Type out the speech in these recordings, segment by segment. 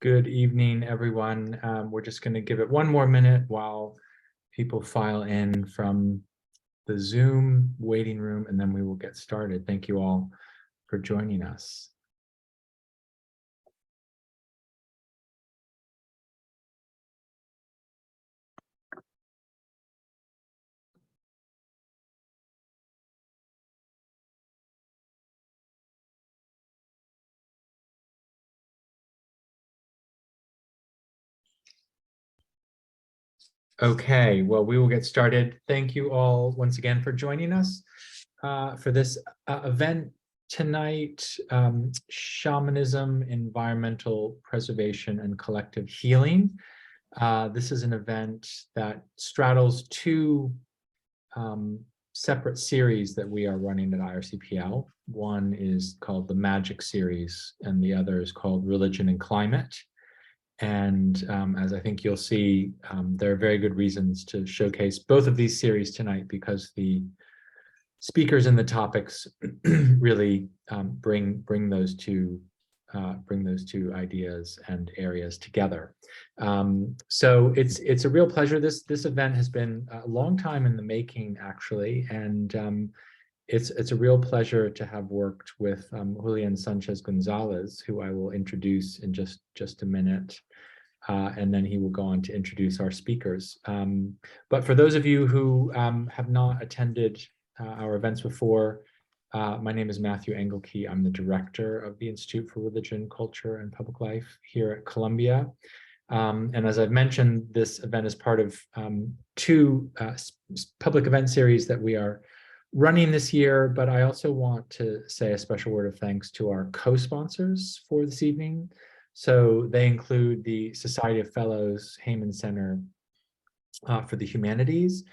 Good evening, everyone. We're just going to give it one more minute while people file in from the Zoom waiting room, and then we will get started. Thank you all for joining us. Okay, well, we will get started. Thank you all once again for joining us for this event tonight, Shamanism, Environmental Preservation and Collective Healing. This is an event that straddles two separate series that we are running at IRCPL. One is called the Magic Series, and the other is called Religion and Climate. And as I think you'll see, there are very good reasons to showcase both of these series tonight, because the speakers and the topics really bring those two ideas and areas together. So it's a real pleasure. This event has been a long time in the making, actually, and it's a real pleasure to have worked with Julian Sanchez Gonzalez, who I will introduce in just a minute. And then he will go on to introduce our speakers. But for those of you who have not attended our events before, my name is Matthew Engelke. I'm the director of the Institute for Religion, Culture, and Public Life here at Columbia. And as I've mentioned, this event is part of two public event series that we are running this year, but I also want to say a special word of thanks to our co-sponsors for this evening. So they include the Society of Fellows Heyman Center for the Humanities,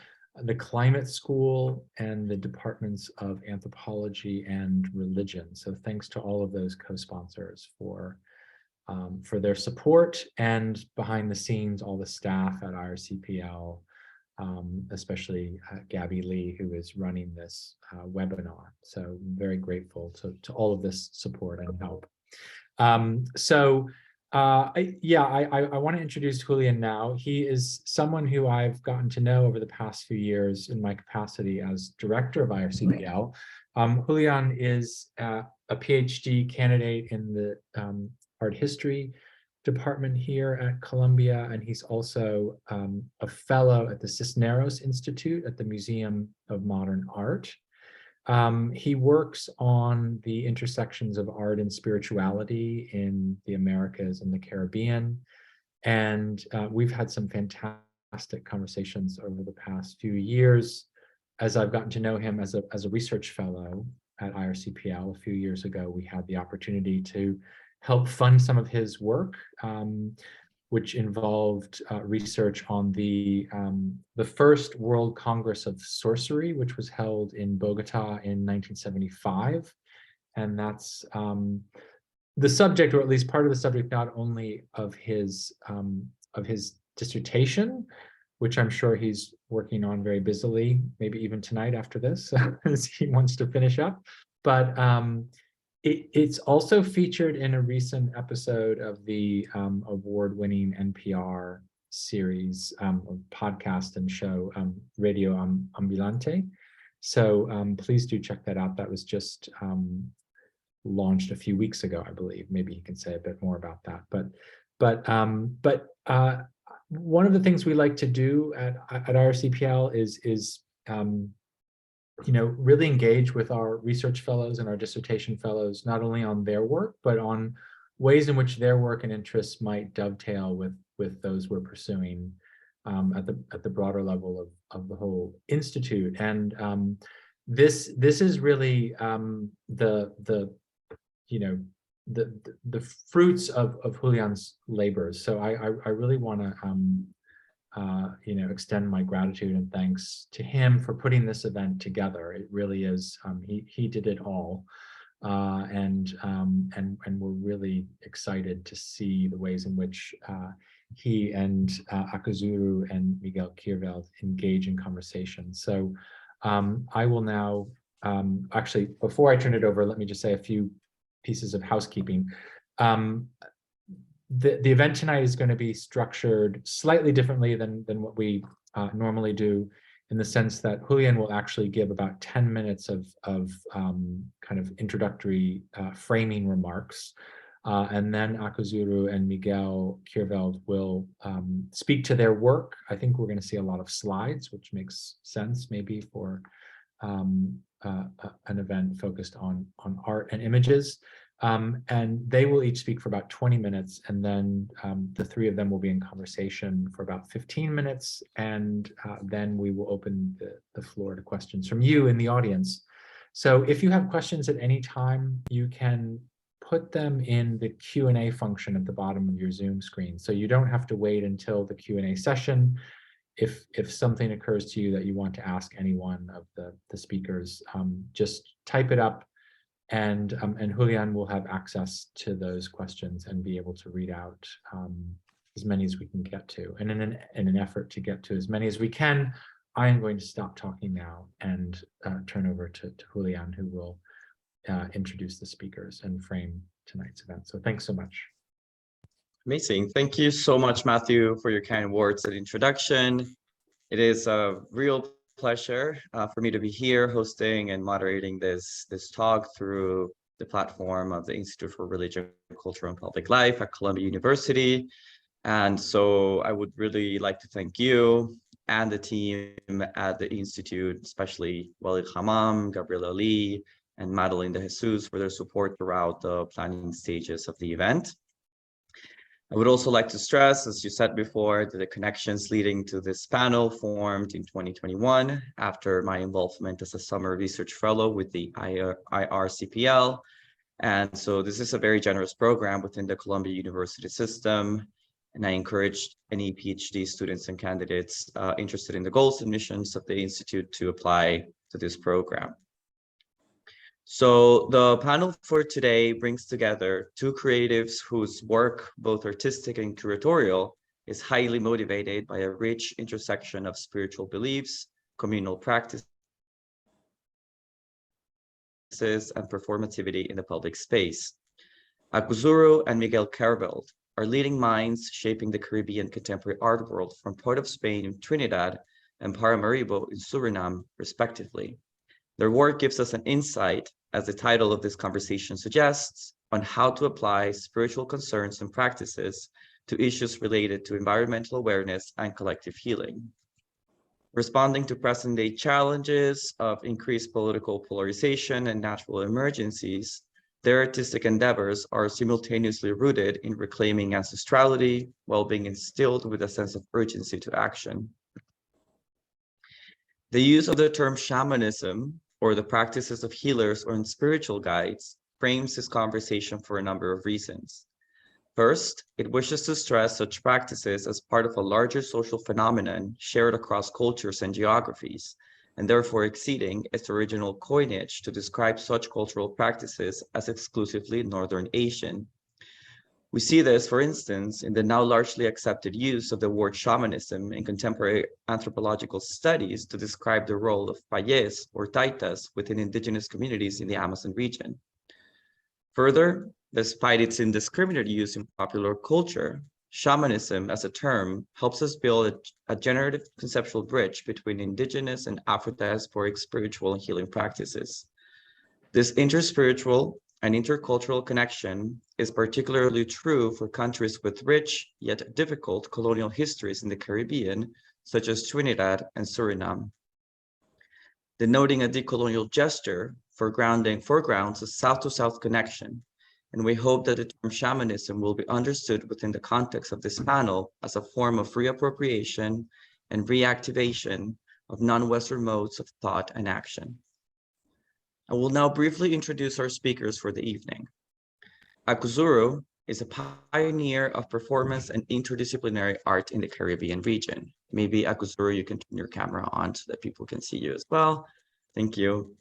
the Climate School, and the Departments of Anthropology and Religion. So thanks to all of those co-sponsors for their support, and behind the scenes, all the staff at IRCPL, especially Gabby Lee, who is running this webinar. So I'm very grateful to all of this support and help. I want to introduce Julian now. He is someone who I've gotten to know over the past few years in my capacity as director of IRCPL. Julian is a PhD candidate in the art history department here at Columbia, and he's also a fellow at the Cisneros Institute at the Museum of Modern Art. He works on the intersections of art and spirituality in the Americas and the Caribbean. And we've had some fantastic conversations over the past few years as I've gotten to know him as a research fellow at IRCPL. A few years ago, we had the opportunity to help fund some of his work, which involved research on the first World Congress of Sorcery, which was held in Bogota in 1975. And that's the subject, or at least part of the subject, not only of his dissertation, which I'm sure he's working on very busily, maybe even tonight after this, as he wants to finish up, but it's also featured in a recent episode of the award-winning NPR series, podcast and show, Radio Ambulante. So please do check that out. That was just launched a few weeks ago, I believe. Maybe you can say a bit more about that. But one of the things we like to do at IRCPL is really engage with our research fellows and our dissertation fellows, not only on their work, but on ways in which their work and interests might dovetail with those we're pursuing at the broader level of the whole institute. And this is really the fruits of Julian's labors. So I really want to extend my gratitude and thanks to him for putting this event together. It really is, he did it all. And we're really excited to see the ways in which he and Akazuru and Miguel Kirveld engage in conversation. So I will now, actually, before I turn it over, let me just say a few pieces of housekeeping. the event tonight is going to be structured slightly differently than what we normally do, in the sense that Julian will actually give about 10 minutes of kind of introductory framing remarks. And then Akuzuru and Miguel Kierveld will speak to their work. I think we're going to see a lot of slides, which makes sense maybe for an event focused on art and images. And they will each speak for about 20 minutes, and then the three of them will be in conversation for about 15 minutes, and then we will open the floor to questions from you in the audience. So if you have questions at any time, you can put them in the Q&A function at the bottom of your Zoom screen. So you don't have to wait until the Q&A session. If something occurs to you that you want to ask any one of the speakers, just type it up, and Julian will have access to those questions and be able to read out as many as we can get to. And in an effort to get to as many as we can, I am going to stop talking now and turn over to Julian, who will introduce the speakers and frame tonight's event. So thanks so much. Amazing. Thank you so much, Matthew, for your kind words and introduction. It is a real pleasure for me to be here hosting and moderating this talk through the platform of the Institute for Religion, Culture, and Public Life at Columbia University. And so I would really like to thank you and the team at the Institute, especially Walid Hamam, Gabriela Lee, and Madeline de Jesus for their support throughout the planning stages of the event. I would also like to stress, as you said before, that the connections leading to this panel formed in 2021 after my involvement as a summer research fellow with the IRCPL. And so this is a very generous program within the Columbia University system. And I encourage any PhD students and candidates interested in the goals and missions of the Institute to apply to this program. So the panel for today brings together two creatives whose work, both artistic and curatorial, is highly motivated by a rich intersection of spiritual beliefs, communal practices, and performativity in the public space. Akuzuru and Miguel Kierveld are leading minds shaping the Caribbean contemporary art world from Port of Spain in Trinidad and Paramaribo in Suriname, respectively. Their work gives us an insight, as the title of this conversation suggests, on how to apply spiritual concerns and practices to issues related to environmental awareness and collective healing. Responding to present-day challenges of increased political polarization and natural emergencies, their artistic endeavors are simultaneously rooted in reclaiming ancestrality while being instilled with a sense of urgency to action. The use of the term shamanism, or the practices of healers or spiritual guides, frames this conversation for a number of reasons. First, it wishes to stress such practices as part of a larger social phenomenon shared across cultures and geographies, and therefore exceeding its original coinage to describe such cultural practices as exclusively Northern Asian. We see this, for instance, in the now largely accepted use of the word shamanism in contemporary anthropological studies to describe the role of payés or taitas within indigenous communities in the Amazon region. Further, despite its indiscriminate use in popular culture, shamanism as a term helps us build a generative conceptual bridge between indigenous and Afro-Diasporic spiritual and healing practices. This interspiritual and intercultural connection is particularly true for countries with rich yet difficult colonial histories in the Caribbean, such as Trinidad and Suriname. Denoting a decolonial gesture foregrounds a south-to-south connection, and we hope that the term shamanism will be understood within the context of this panel as a form of reappropriation and reactivation of non-Western modes of thought and action. I will now briefly introduce our speakers for the evening. Akuzuru is a pioneer of performance and interdisciplinary art in the Caribbean region. Maybe Akuzuru, you can turn your camera on so that people can see you as well. Thank you.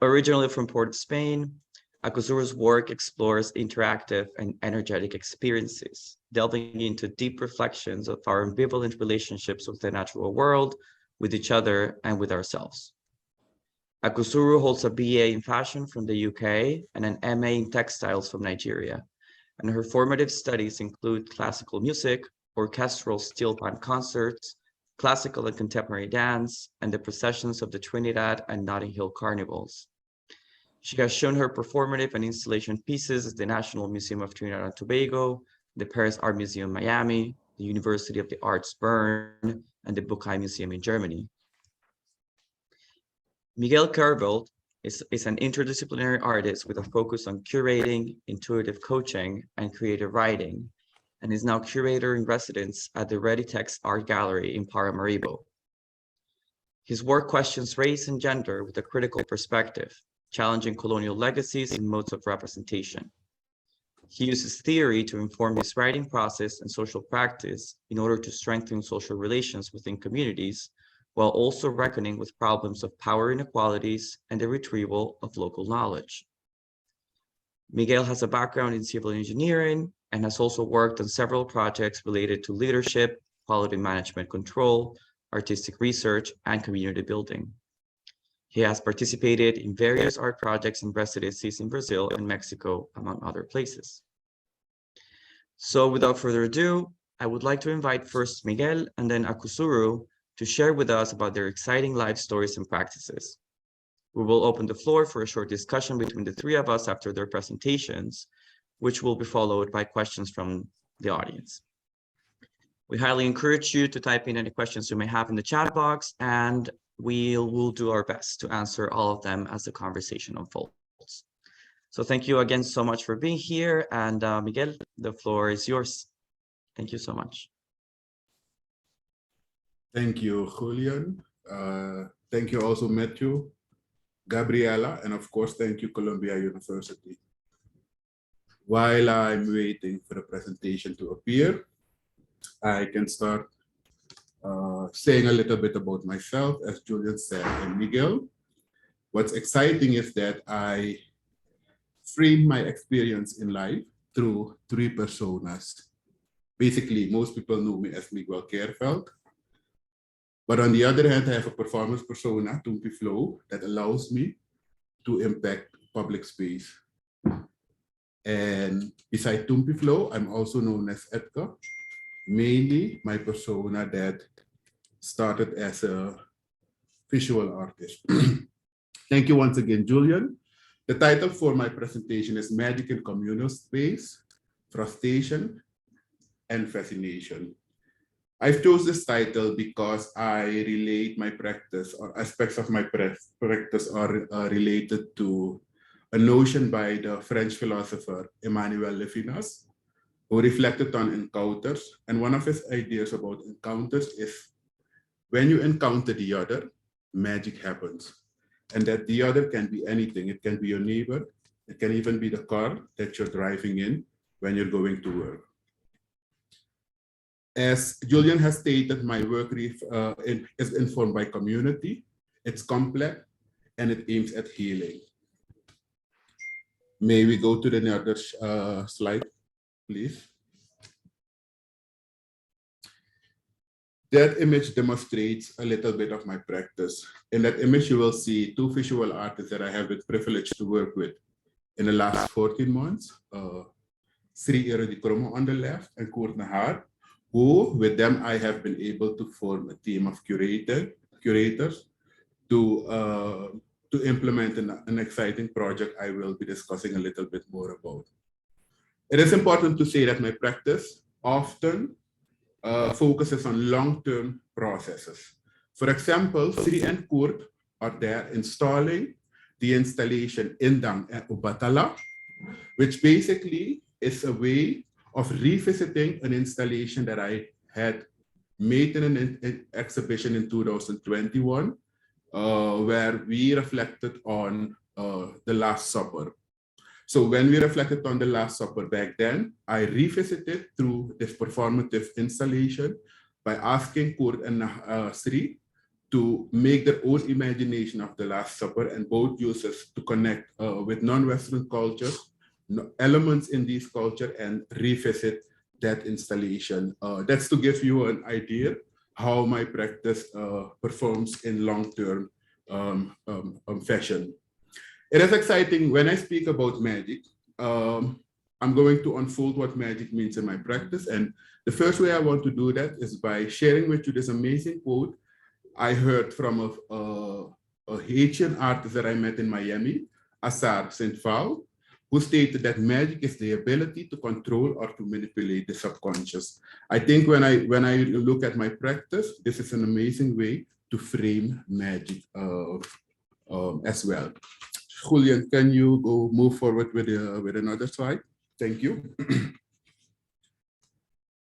Originally from Port of Spain, Akuzuru's work explores interactive and energetic experiences, delving into deep reflections of our ambivalent relationships with the natural world, with each other, and with ourselves. Akuzuru holds a BA in fashion from the UK and an MA in textiles from Nigeria. and her formative studies include classical music, orchestral steel pan concerts, classical and contemporary dance, and the processions of the Trinidad and Notting Hill carnivals. She has shown her performative and installation pieces at the National Museum of Trinidad and Tobago, the Paris Art Museum Miami, the University of the Arts Bern, and the Buchheim Museum in Germany. Miguel Carvelt is an interdisciplinary artist with a focus on curating, intuitive coaching, and creative writing, and is now curator in residence at the Ready Text Art Gallery in Paramaribo. His work questions race and gender with a critical perspective, challenging colonial legacies and modes of representation. He uses theory to inform his writing process and social practice in order to strengthen social relations within communities, while also reckoning with problems of power inequalities and the retrieval of local knowledge. Miguel has a background in civil engineering and has also worked on several projects related to leadership, quality management control, artistic research, and community building. He has participated in various art projects and residencies in Brazil and Mexico, among other places. So without further ado, I would like to invite first Miguel and then Akusuru to share with us about their exciting life stories and practices. We will open the floor for a short discussion between the three of us after their presentations, which will be followed by questions from the audience. We highly encourage you to type in any questions you may have in the chat box, and we will do our best to answer all of them as the conversation unfolds. So thank you again so much for being here, and Miguel, the floor is yours. Thank you so much. Thank you, Julian. Thank you also, Matthew, Gabriela, and of course, thank you, Columbia University. While I'm waiting for the presentation to appear, I can start saying a little bit about myself. As Julian said, I'm Miguel. What's exciting is that I frame my experience in life through three personas. Basically, most people know me as Miguel Carvelt. But on the other hand, I have a performance persona, Tumpi Flow, that allows me to impact public space. And beside Tumpi Flow, I'm also known as Edgar, mainly my persona that started as a visual artist. Thank you once again, Julian. The title for my presentation is Magic in Communal Space, Frustration, and Fascination. I've chosen this title because I relate my practice, or aspects of my practice are related to a notion by the French philosopher Emmanuel Levinas, who reflected on encounters. And one of his ideas about encounters is when you encounter the other, magic happens. And that the other can be anything. It can be your neighbor. It can even be the car that you're driving in when you're going to work. As Julian has stated, my work is informed by community, it's complex, and it aims at healing. May we go to the other slide, please? That image demonstrates a little bit of my practice. In that image, you will see two visual artists that I have the privilege to work with in the last 14 months. Sri Erodi Kromo on the left and Koert Nahar, who with them I have been able to form a team of curators to implement an exciting project I will be discussing a little bit more about. It is important to say that my practice often focuses on long-term processes. For example, Sri and Koert are there installing the installation Indang and Ubatala, which basically is a way of revisiting an installation that I had made in an exhibition in 2021, where we reflected on the Last Supper. So when we reflected on the Last Supper back then, I revisited through this performative installation by asking Koert and Sri to make their own imagination of the Last Supper, and both uses to connect with non-Western cultures, elements in this culture, and revisit that installation. That's to give you an idea how my practice performs in long-term fashion. It is exciting when I speak about magic. I'm going to unfold what magic means in my practice. And the first way I want to do that is by sharing with you this amazing quote I heard from a Haitian artist that I met in Miami, Assar St. Val, who stated that magic is the ability to control or to manipulate the subconscious. I think when I look at my practice, this is an amazing way to frame magic as well. Julian, can you go move forward with another slide? Thank you.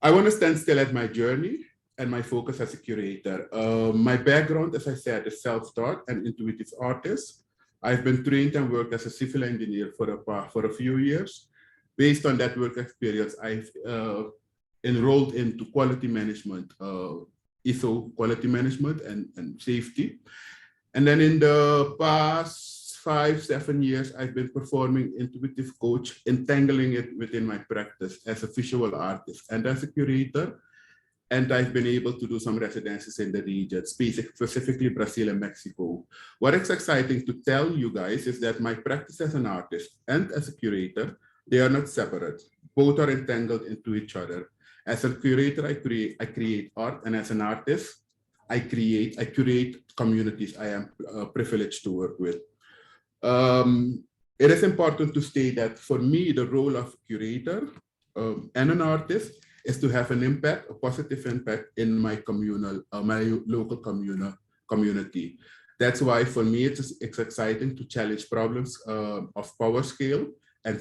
I want to stand still at my journey and my focus as a curator. My background, as I said, is self-taught and intuitive artist. I've been trained and worked as a civil engineer for a few years. Based on that work experience, I've enrolled into quality management, ISO quality management and safety. And then in the past 5-7 years, I've been performing intuitive coach, entangling it within my practice as a visual artist and as a curator. And I've been able to do some residencies in the region, specifically Brazil and Mexico. What is exciting to tell you guys is that my practice as an artist and as a curator, they are not separate. Both are entangled into each other. As a curator, I create art, and as an artist, I curate communities I am privileged to work with. It is important to state that for me, the role of curator and an artist is to have an impact, a positive impact in my my local community. That's why for me, it's exciting to challenge problems of power scale and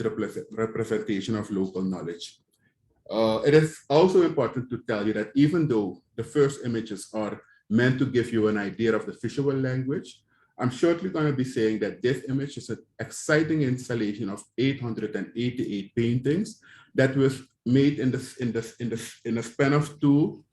representation of local knowledge. It is also important to tell you that even though the first images are meant to give you an idea of the visual language, I'm shortly going to be saying that this image is an exciting installation of 888 paintings that was made in a span of 2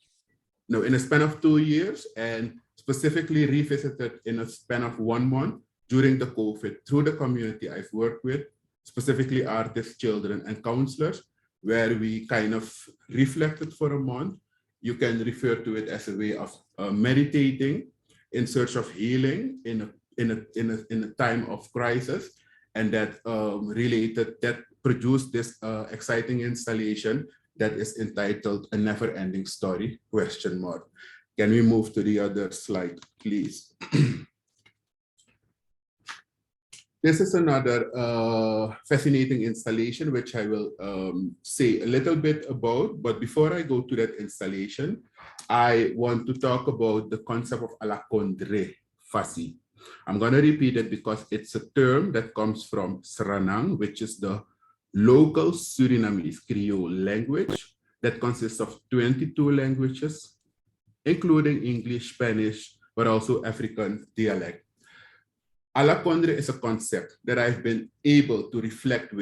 years, and specifically revisited in a span of 1 month during the COVID through the community I've worked with, specifically artists, children, and counselors, where we kind of reflected for a month. You can refer to it as a way of meditating in search of healing in a time of crisis, and that produced this exciting installation that is entitled "A Never-Ending Story?" ? Can we move to the other slide, please? This is another fascinating installation, which I will say a little bit about. But before I go to that installation, I want to talk about the concept of alakondre fasi. I'm going to repeat it because it's a term that comes from Sranang, which is the local Surinamese Creole language that consists of 22 languages, including English, Spanish, but also African dialect. Alakondre is a concept that I've been able to reflect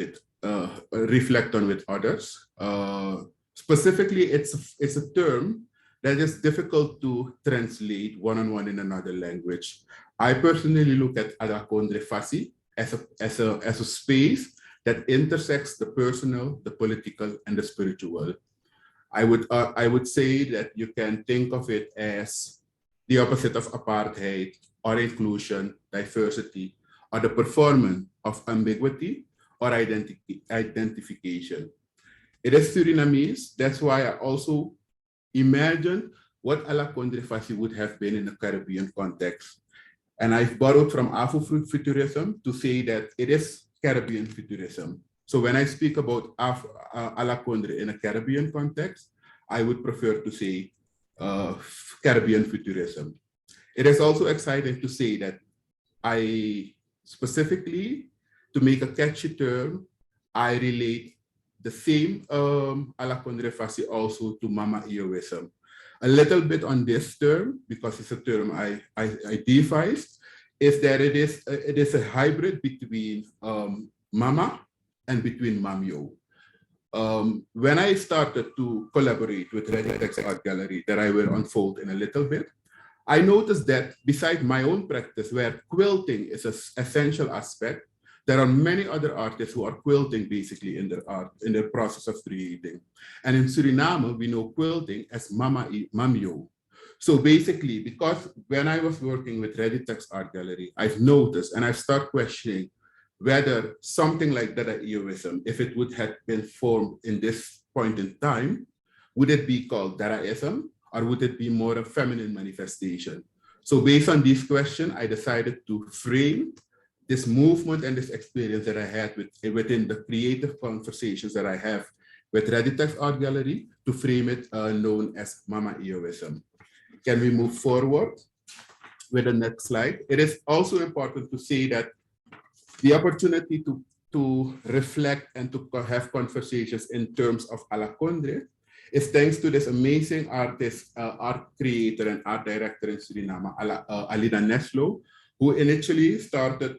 on with others. Specifically, it's a term that is difficult to translate one-on-one in another language. I personally look at alakondre fasi as a space that intersects the personal, the political, and the spiritual. I would say that you can think of it as the opposite of apartheid, or inclusion, diversity, or the performance of ambiguity or identification. It is Surinamese. That's why I also imagined what alakondre fasi would have been in a Caribbean context. And I've borrowed from Afrofuturism to say that it is Caribbean futurism. So when I speak about alakondre in a Caribbean context, I would prefer to say Caribbean futurism. It is also exciting to say that I specifically, to make a catchy term, I relate the same alakondre fasi also to Mama Eoism. A little bit on this term, because it's a term I devised, is that it is a hybrid between Mama and between Mamyo. When I started to collaborate with Reditex Art Gallery, that I will unfold in a little bit, I noticed that beside my own practice, where quilting is an essential aspect, there are many other artists who are quilting basically in their art, in their process of creating. And in Suriname, we know quilting as Mamyo. So basically, because when I was working with Reditex Art Gallery, I've noticed and I've started questioning whether something like Dadaism, if it would have been formed in this point in time, would it be called Dadaism, or would it be more a feminine manifestation? So based on these questions, I decided to frame this movement and this experience that I had within the creative conversations that I have with Ready-Text Art Gallery, to frame it known as Mama Eoism. Can we move forward with the next slide? It is also important to say that the opportunity to reflect and to have conversations in terms of Alakondre is thanks to this amazing artist, art creator and art director in Suriname, Alida Neslo, who initially started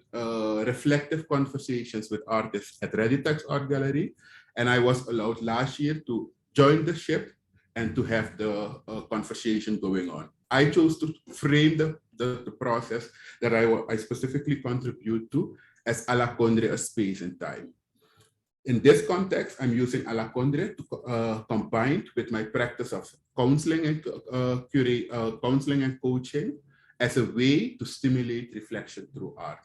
reflective conversations with artists at Ready-Text Art Gallery. And I was allowed last year to join the ship and to have the conversation going on. I chose to frame the process that I specifically contribute to as Alakondre, a space and time. In this context, I'm using Alakondre to combined with my practice of counseling and counseling and coaching as a way to stimulate reflection through art.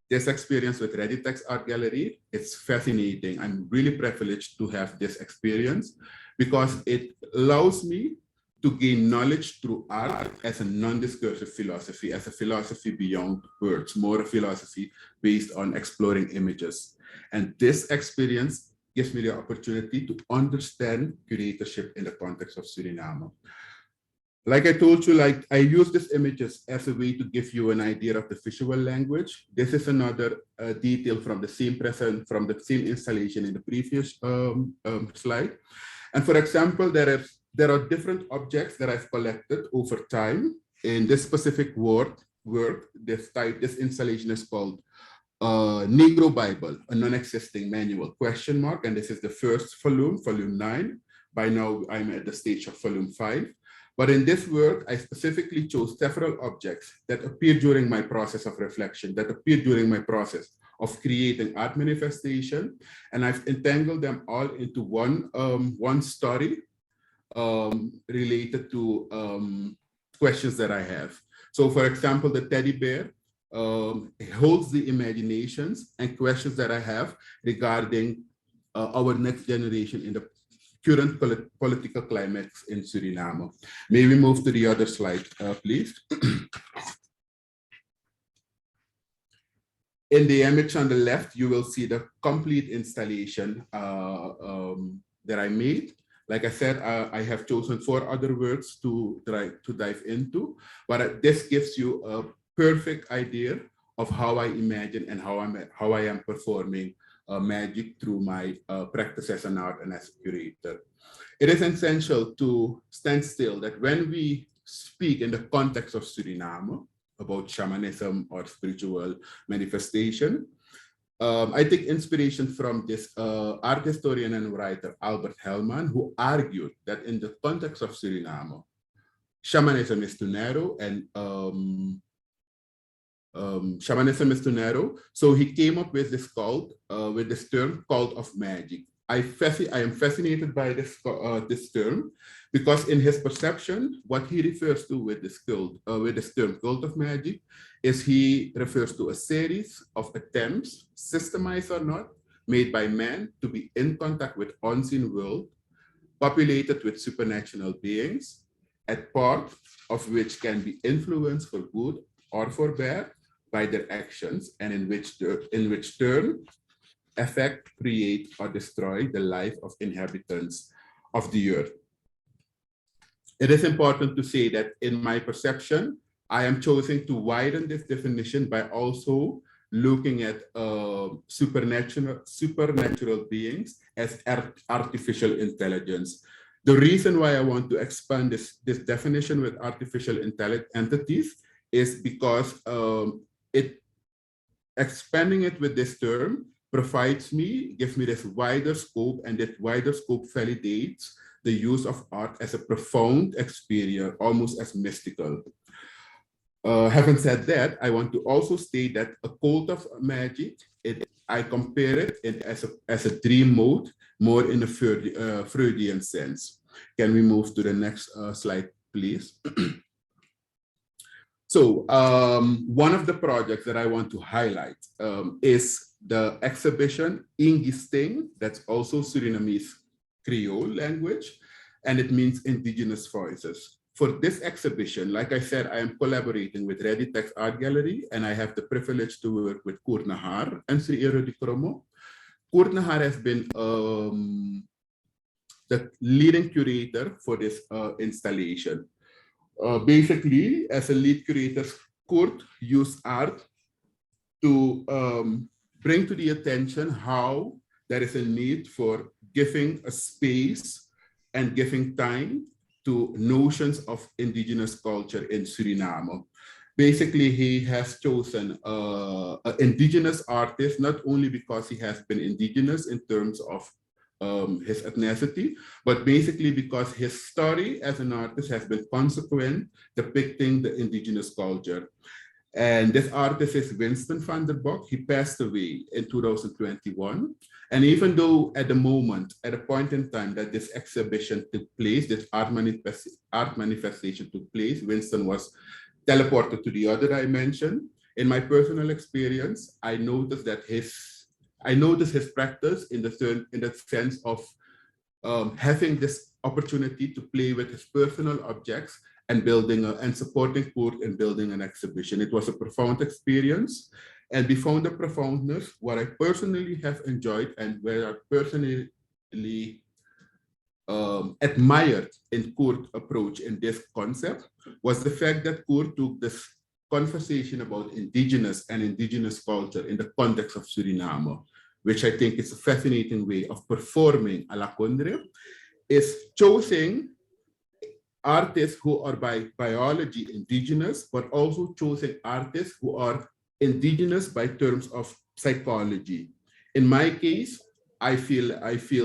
This experience with Ready-Text Art Gallery, it's fascinating. I'm really privileged to have this experience because it allows me to gain knowledge through art as a non-discursive philosophy, as a philosophy beyond words, more a philosophy based on exploring images. And this experience gives me the opportunity to understand curatorship in the context of Suriname. Like I told you, like I use these images as a way to give you an idea of the visual language. This is another detail from the same present, from the same installation in the previous slide. And for example, there are different objects that I've collected over time. In this specific work, this installation is called Negro Bible, a non-existing manual, ? And this is the first volume, volume 9. By now, I'm at the stage of volume 5. But in this work, I specifically chose several objects that appeared during my process of reflection, that appeared during my process of creating art manifestation. And I've entangled them all into one story related to questions that I have. So for example, the teddy bear holds the imaginations and questions that I have regarding our next generation in the current political climax in Suriname. May we move to the other slide, please? In the image on the left, you will see the complete installation that I made. Like I said, I have chosen 4 other works to dive into, but this gives you a perfect idea of how I imagine and how I am performing magic through my practice as an art and as a curator. It is essential to stand still that when we speak in the context of Suriname about shamanism or spiritual manifestation, I take inspiration from this art historian and writer, Albert Hellman, who argued that in the context of Suriname, shamanism is too narrow and shamanism is too narrow. So he came up with this with this term, cult of magic. I am fascinated by this term because in his perception, what he refers to with this term, cult of magic, is he refers to a series of attempts, systemized or not, made by man to be in contact with unseen world, populated with supernatural beings, a part of which can be influenced for good or for bad by their actions, and in which turn affect, create, or destroy the life of inhabitants of the earth. It is important to say that in my perception, I am choosing to widen this definition by also looking at supernatural beings as artificial intelligence. The reason why I want to expand this definition with artificial entities is because expanding it with this term gives me this wider scope, and that wider scope validates the use of art as a profound experience, almost as mystical. Having said that, I want to also state that a cult of magic, I compare it as a dream mode, more in a Freudian sense. Can we move to the next slide, please? So one of the projects that I want to highlight is the exhibition Ingisting, that's also Surinamese Creole language, and it means indigenous voices. For this exhibition, like I said, I am collaborating with Ready Text Art Gallery, and I have the privilege to work with Koert Nahar and Sri Erodi Kromo. Koert Nahar has been the leading curator for this installation. Basically, as a lead curator, Koert used art to bring to the attention how there is a need for giving a space and giving time to notions of indigenous culture in Suriname. Basically, he has chosen an indigenous artist, not only because he has been indigenous in terms of his ethnicity, but basically because his story as an artist has been consequent, depicting the indigenous culture. And this artist is Winston van der Bok. He passed away in 2021. And even though at the moment, at a point in time that this exhibition took place, this art manifestation took place, Winston was teleported to the other dimension. In my personal experience, I noticed his practice in the sense of having this opportunity to play with his personal objects and and supporting Koert in building an exhibition. It was a profound experience. And beyond the profoundness, what I personally have enjoyed and where I personally admired in Koert's approach in this concept was the fact that Koert took this conversation about indigenous and indigenous culture in the context of Suriname, which I think is a fascinating way of performing a la Condre, is choosing artists who are by biology indigenous, but also choosing artists who are indigenous by terms of psychology. In my case, I feel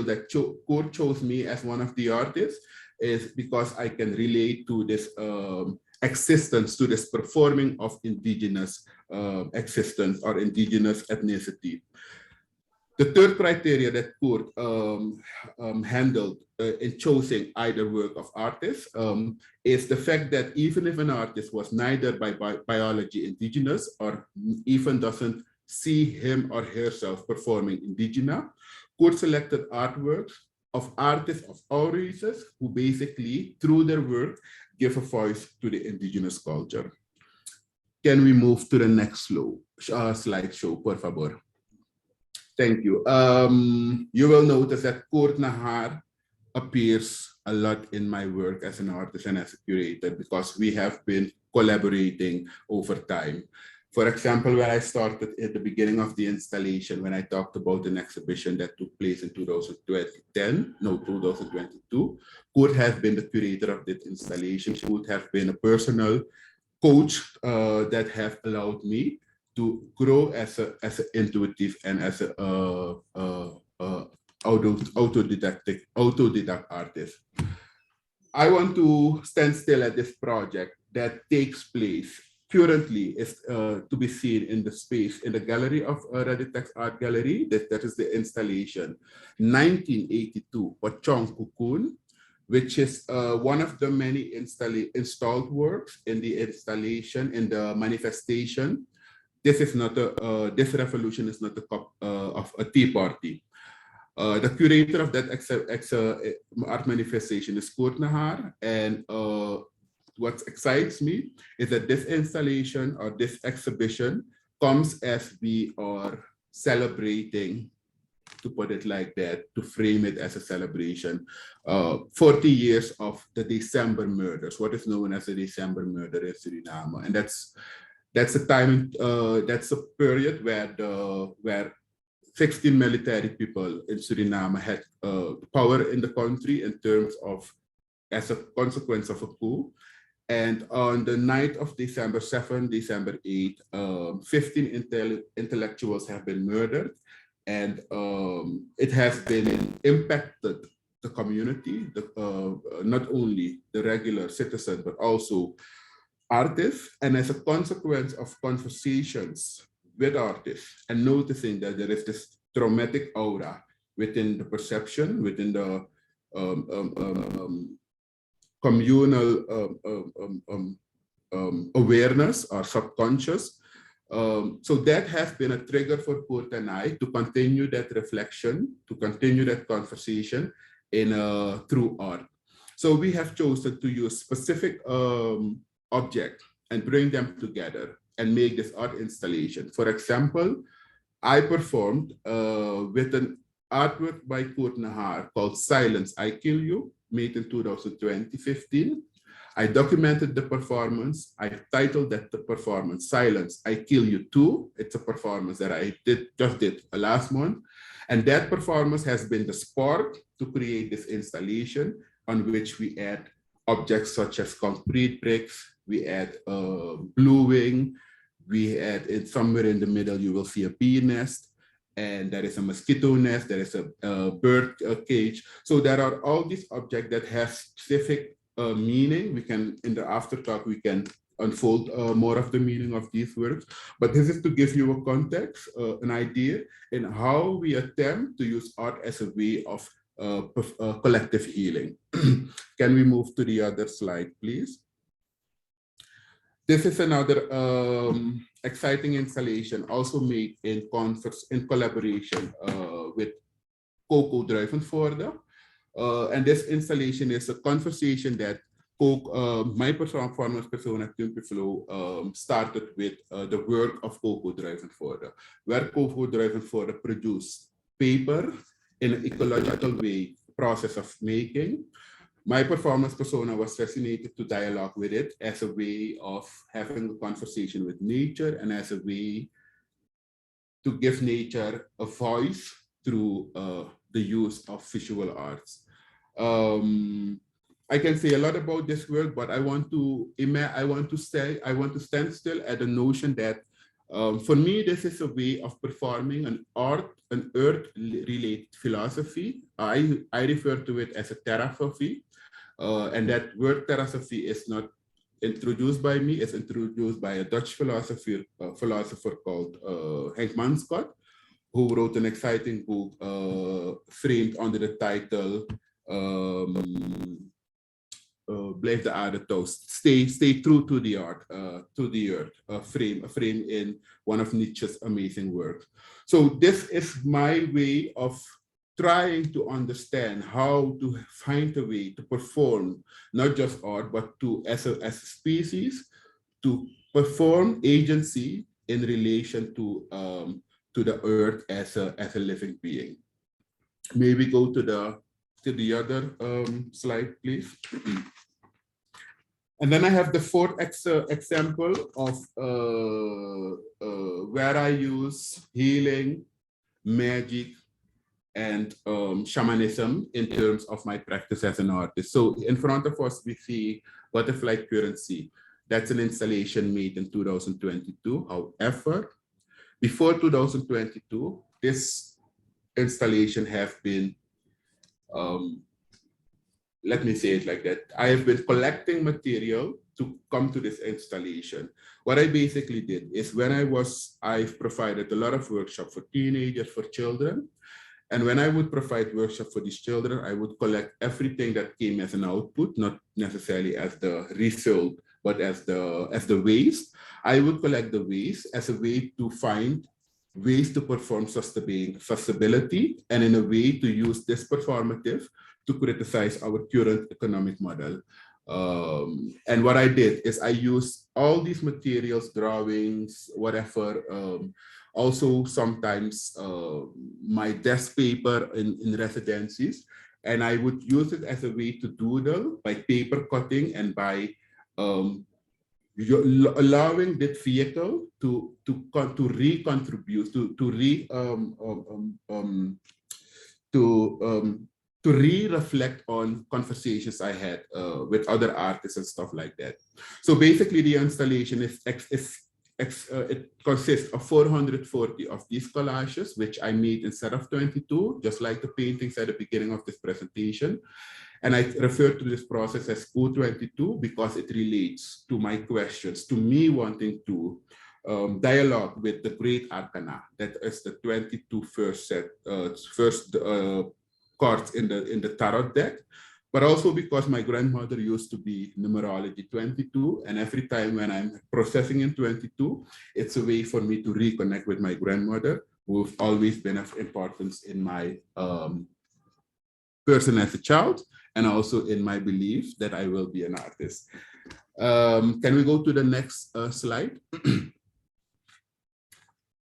that Koert chose me as one of the artists is because I can relate to this existence, to this performing of indigenous existence or indigenous ethnicity. The third criteria that Koert handled in choosing either work of artists is the fact that even if an artist was neither by biology indigenous or even doesn't see him or herself performing indigena, Koert selected artworks of artists of all races who basically, through their work, give a voice to the indigenous culture. Can we move to the next slideshow, por favor? Thank you. You will notice that Koert Nahar appears a lot in my work as an artist and as a curator because we have been collaborating over time. For example, when I started at the beginning of the installation, when I talked about an exhibition that took place in 2022, Koert has been the curator of this installation. Koert has been a personal coach that have allowed me to grow as an intuitive and as an autodidact artist. I want to stand still at this project that takes place currently is to be seen in the space in the gallery of Ready Text Art Gallery. That is the installation 1982 Pachong Kukun, which is one of the many installed works in the installation, in the manifestation. This is not this revolution is not a cup of a tea party. The curator of that art manifestation is Koert Nahar, and what excites me is that this installation or this exhibition comes as we are celebrating, to put it like that, to frame it as a celebration, 40 years of the December murders, what is known as the December murder in Suriname. And that's a time, that's a period where 16 military people in Suriname had power in the country in terms of, as a consequence of a coup. And on the night of December 7, December 8, 15 intellectuals have been murdered. And it has been impacted the community, not only the regular citizen, but also artists. And as a consequence of conversations with artists and noticing that there is this traumatic aura within the perception, within the communal awareness or subconscious. So that has been a trigger for Kurt and I to continue that reflection, to continue that conversation through art. So we have chosen to use specific objects and bring them together and make this art installation. For example, I performed with an artwork by Kurt Nahar called Silence, I Kill You, made in 2015. I documented the performance. I titled that the performance Silence, I Kill You Too. It's a performance that I just did last month. And that performance has been the spark to create this installation on which we add objects such as concrete bricks, we add bluing, we add somewhere in the middle, you will see a bee nest, and there is a mosquito nest, there is a bird cage. So there are all these objects that have specific meaning. We can, in the after talk, we can unfold more of the meaning of these words. But this is to give you a context, an idea in how we attempt to use art as a way of collective healing. Can we move to the other slide, please? This is another exciting installation, also made in collaboration with Coco Druivenvoorde. And this installation is a conversation that my performance persona Flow started with the work of Coco Druivenvoorde, where Coco Druivenvoorde produced paper in an ecological way, process of making. My performance persona was fascinated to dialogue with it as a way of having a conversation with nature and as a way to give nature a voice through the use of visual arts. I can say a lot about this work, but I want to stand still at the notion that for me, this is a way of performing an earth-related philosophy. I refer to it as a terrasophy. And that word terrasophy is not introduced by me, it's introduced by a Dutch philosopher called Henk Manskott, who wrote an exciting book framed under the title Blijf de aarde toast. Stay true to the art, to the earth, a frame in one of Nietzsche's amazing works. So this is my way of trying to understand how to find a way to perform not just art, but to as a species to perform agency in relation to the earth as a living being. Maybe go to the other slide, please. And then I have the fourth example of where I use healing, magic, and shamanism in terms of my practice as an artist. So in front of us, we see Butterfly Currency. That's an installation made in 2022. However, before 2022, this installation have been, let me say it like that. I have been collecting material to come to this installation. What I basically did is I've provided a lot of workshops for teenagers, for children. And when I would provide workshops for these children, I would collect everything that came as an output, not necessarily as the result, but as the waste. I would collect the waste as a way to find ways to perform sustainability, and in a way to use this performative to criticize our current economic model. And what I did is I used all these materials, drawings, whatever, also sometimes my desk paper in residencies, and I would use it as a way to doodle by paper cutting and by allowing that vehicle to recontribute, to re-reflect on conversations I had with other artists and stuff like that. So basically the installation it consists of 440 of these collages, which I made instead of 22, just like the paintings at the beginning of this presentation. And I refer to this process as Co22 because it relates to my questions, to me wanting to dialogue with the great arcana. That is the 22 first cards in the tarot deck. but also because my grandmother used to be numerology 22, and every time when I'm processing in 22, it's a way for me to reconnect with my grandmother, who's always been of importance in my person as a child, and also in my belief that I will be an artist. Can we go to the next slide?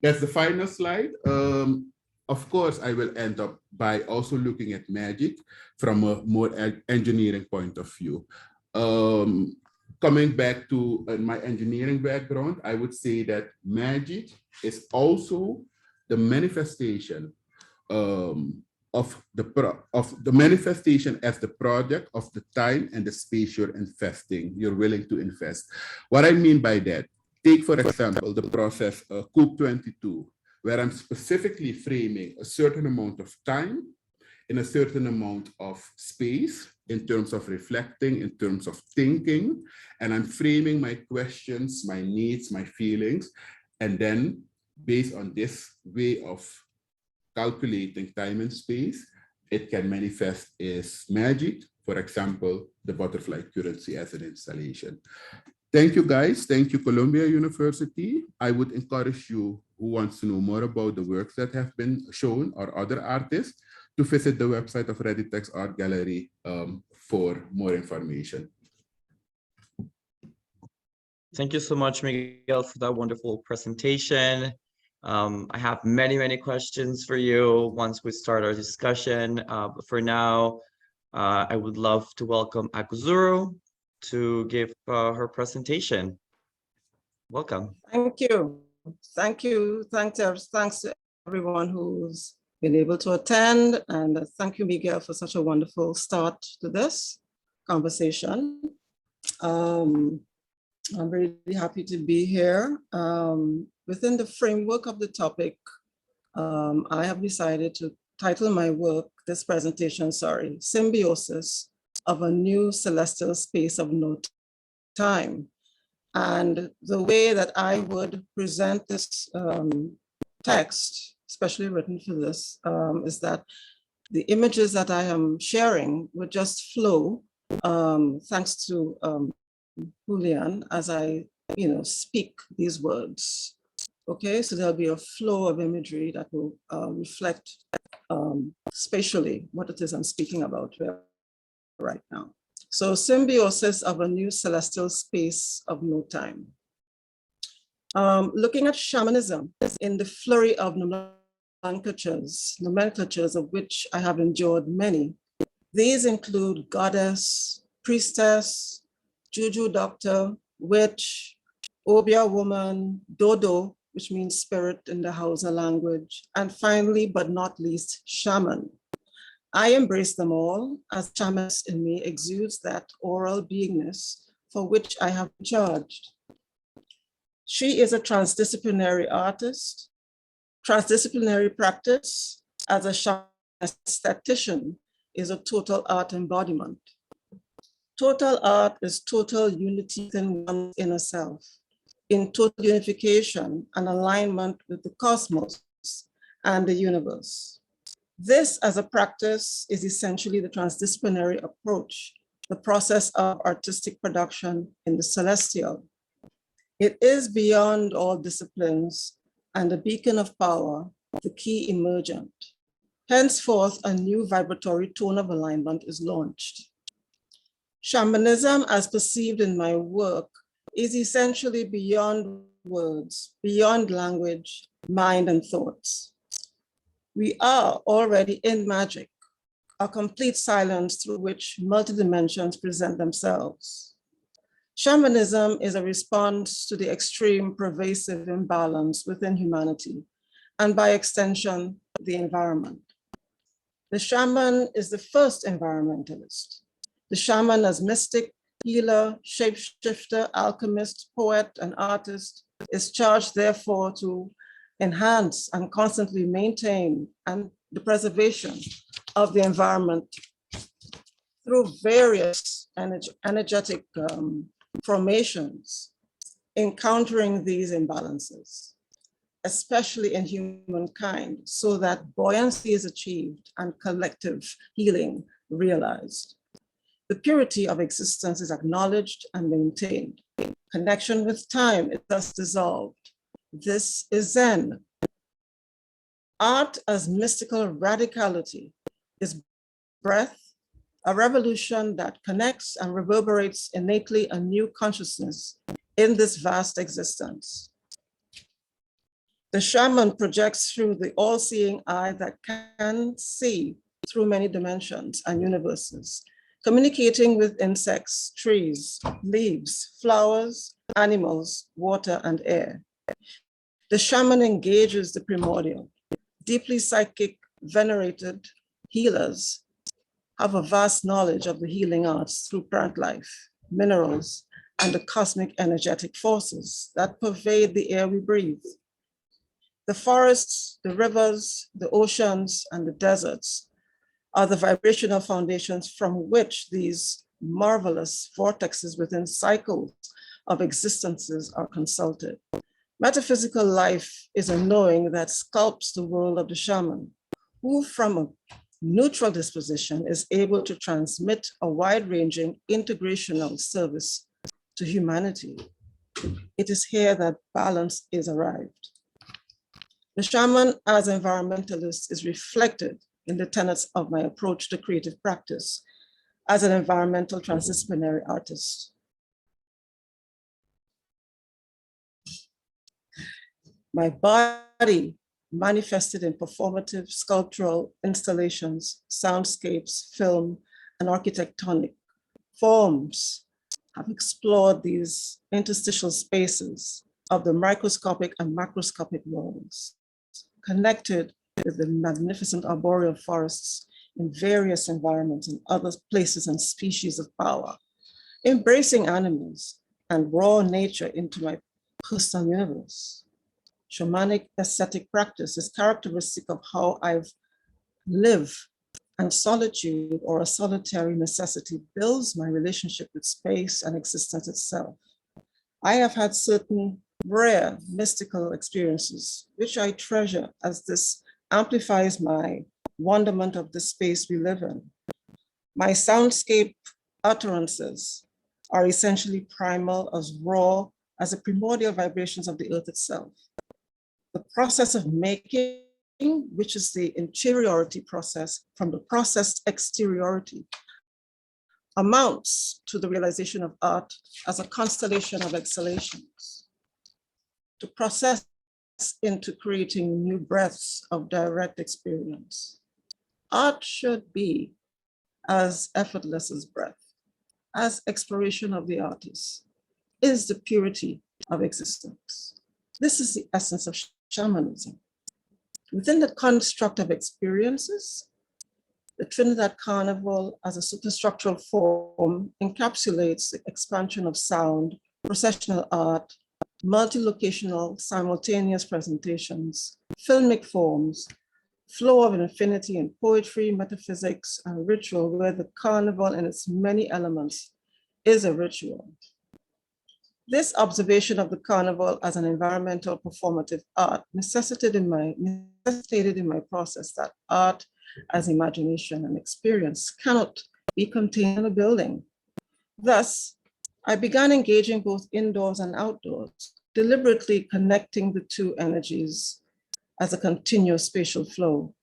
That's the final slide. Of course, I will end up by also looking at magic from a more engineering point of view. Coming back to my engineering background, I would say that magic is also the manifestation of the manifestation as the product of the time and the space you're willing to invest. What I mean by that, take for example the process Coop 22, where I'm specifically framing a certain amount of time in a certain amount of space in terms of reflecting, in terms of thinking, and I'm framing my questions, my needs, my feelings, and then based on this way of calculating time and space, it can manifest as magic. For example, the butterfly currency as an installation. Thank you, guys. Thank you, Columbia University. I would encourage you who wants to know more about the works that have been shown or other artists to visit the website of Reditex Art Gallery for more information. Thank you so much, Miguel, for that wonderful presentation. I have many questions for you once we start our discussion. But for now, I would love to welcome Akuzuru to give her presentation. Welcome. Thank you. Thank you. Thanks to everyone who's been able to attend. And thank you, Miguel, for such a wonderful start to this conversation. I'm really happy to be here. Within the framework of the topic, I have decided to title my work, this presentation, Symbiosis of a New Celestial Space of No Time. And the way that I would present this text, especially written for this, is that the images that I am sharing would just flow, thanks to Julian, as I speak these words. Okay, so there'll be a flow of imagery that will reflect spatially what it is I'm speaking about right now. So symbiosis of a new celestial space of no time. Looking at shamanism in the flurry of nomenclatures of which I have endured many. These include goddess, priestess, juju doctor, witch, obia woman, dodo, which means spirit in the Hausa language, and finally, but not least, shaman. I embrace them all, as shamanist in me exudes that oral beingness for which I have been charged. She is a transdisciplinary artist. Transdisciplinary practice as a shamanist statistician is a total art embodiment. Total art is total unity within one's inner self, in total unification and alignment with the cosmos and the universe. This as a practice is essentially the transdisciplinary approach, the process of artistic production in the celestial. It is beyond all disciplines and a beacon of power, the key emergent. Henceforth, a new vibratory tone of alignment is launched. Shamanism, as perceived in my work, is essentially beyond words, beyond language, mind, and thoughts. We are already in magic, a complete silence through which multidimensions present themselves. Shamanism is a response to the extreme pervasive imbalance within humanity, and by extension, the environment. The shaman is the first environmentalist. The shaman as mystic, healer, shapeshifter, alchemist, poet, and artist is charged therefore to enhance and constantly maintain and the preservation of the environment through various energetic formations, encountering these imbalances, especially in humankind, so that buoyancy is achieved and collective healing realized. The purity of existence is acknowledged and maintained. Connection with time is thus dissolved. This is Zen. Art as mystical radicality is breath, a revolution that connects and reverberates innately a new consciousness in this vast existence. The shaman projects through the all-seeing eye that can see through many dimensions and universes, communicating with insects, trees, leaves, flowers, animals, water, and air. The shaman engages the primordial. Deeply psychic, venerated healers have a vast knowledge of the healing arts through plant life, minerals, and the cosmic energetic forces that pervade the air we breathe. The forests, the rivers, the oceans, and the deserts are the vibrational foundations from which these marvelous vortexes within cycles of existences are consulted. Metaphysical life is a knowing that sculpts the world of the shaman, who from a neutral disposition is able to transmit a wide-ranging integrational service to humanity. It is here that balance is arrived. The shaman as environmentalist is reflected in the tenets of my approach to creative practice as an environmental transdisciplinary artist. My body manifested in performative, sculptural installations, soundscapes, film, and architectonic forms have explored these interstitial spaces of the microscopic and macroscopic worlds, connected with the magnificent arboreal forests in various environments and other places and species of power, embracing animals and raw nature into my personal universe. Shamanic aesthetic practice is characteristic of how I've lived, and solitude or a solitary necessity builds my relationship with space and existence itself. I have had certain rare mystical experiences, which I treasure as this amplifies my wonderment of the space we live in. My soundscape utterances are essentially primal, as raw as the primordial vibrations of the earth itself. The process of making, which is the interiority process from the processed exteriority, amounts to the realization of art as a constellation of exhalations. To process into creating new breaths of direct experience. Art should be as effortless as breath, as exploration of the artist, is the purity of existence. This is the essence of shamanism. Within the construct of experiences, the Trinidad Carnival as a superstructural form encapsulates the expansion of sound, processional art, multi-locational simultaneous presentations, filmic forms, flow of infinity in poetry, metaphysics, and ritual, where the carnival in its many elements is a ritual. This observation of the carnival as an environmental performative art necessitated in my process that art as imagination and experience cannot be contained in a building. Thus, I began engaging both indoors and outdoors, deliberately connecting the two energies as a continuous spatial flow.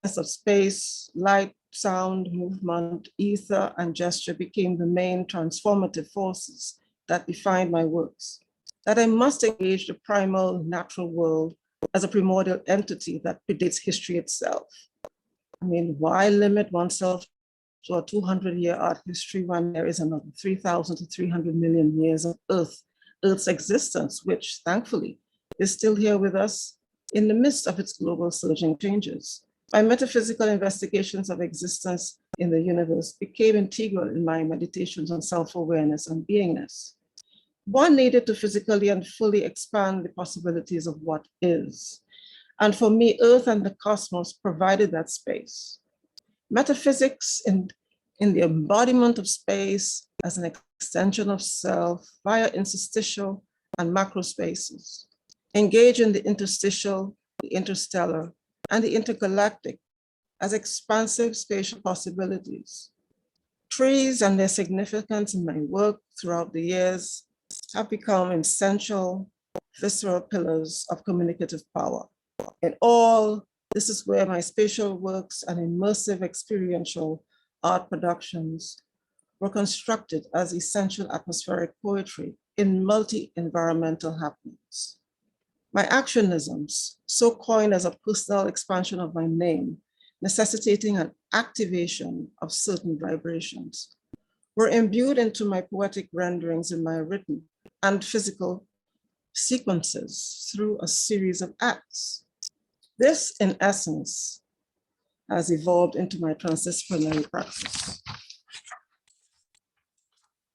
As of space, light, sound, movement, ether, and gesture became the main transformative forces that defined my works, that I must engage the primal natural world as a primordial entity that predates history itself. I mean, why limit oneself to a 200-year art history when there is another 3,000 to 300 million years of Earth's existence, which thankfully is still here with us in the midst of its global surging changes. My metaphysical investigations of existence in the universe became integral in my meditations on self-awareness and beingness. One needed to physically and fully expand the possibilities of what is. And for me, Earth and the cosmos provided that space. Metaphysics in the embodiment of space as an extension of self via interstitial and macro spaces. Engage in the interstitial, the interstellar, and the intergalactic as expansive spatial possibilities. Trees and their significance in my work throughout the years have become essential, visceral pillars of communicative power. In all, this is where my spatial works and immersive experiential art productions were constructed as essential atmospheric poetry in multi-environmental happenings. My actionisms, so coined as a personal expansion of my name, necessitating an activation of certain vibrations, were imbued into my poetic renderings in my written and physical sequences through a series of acts. This, in essence, has evolved into my transdisciplinary practice.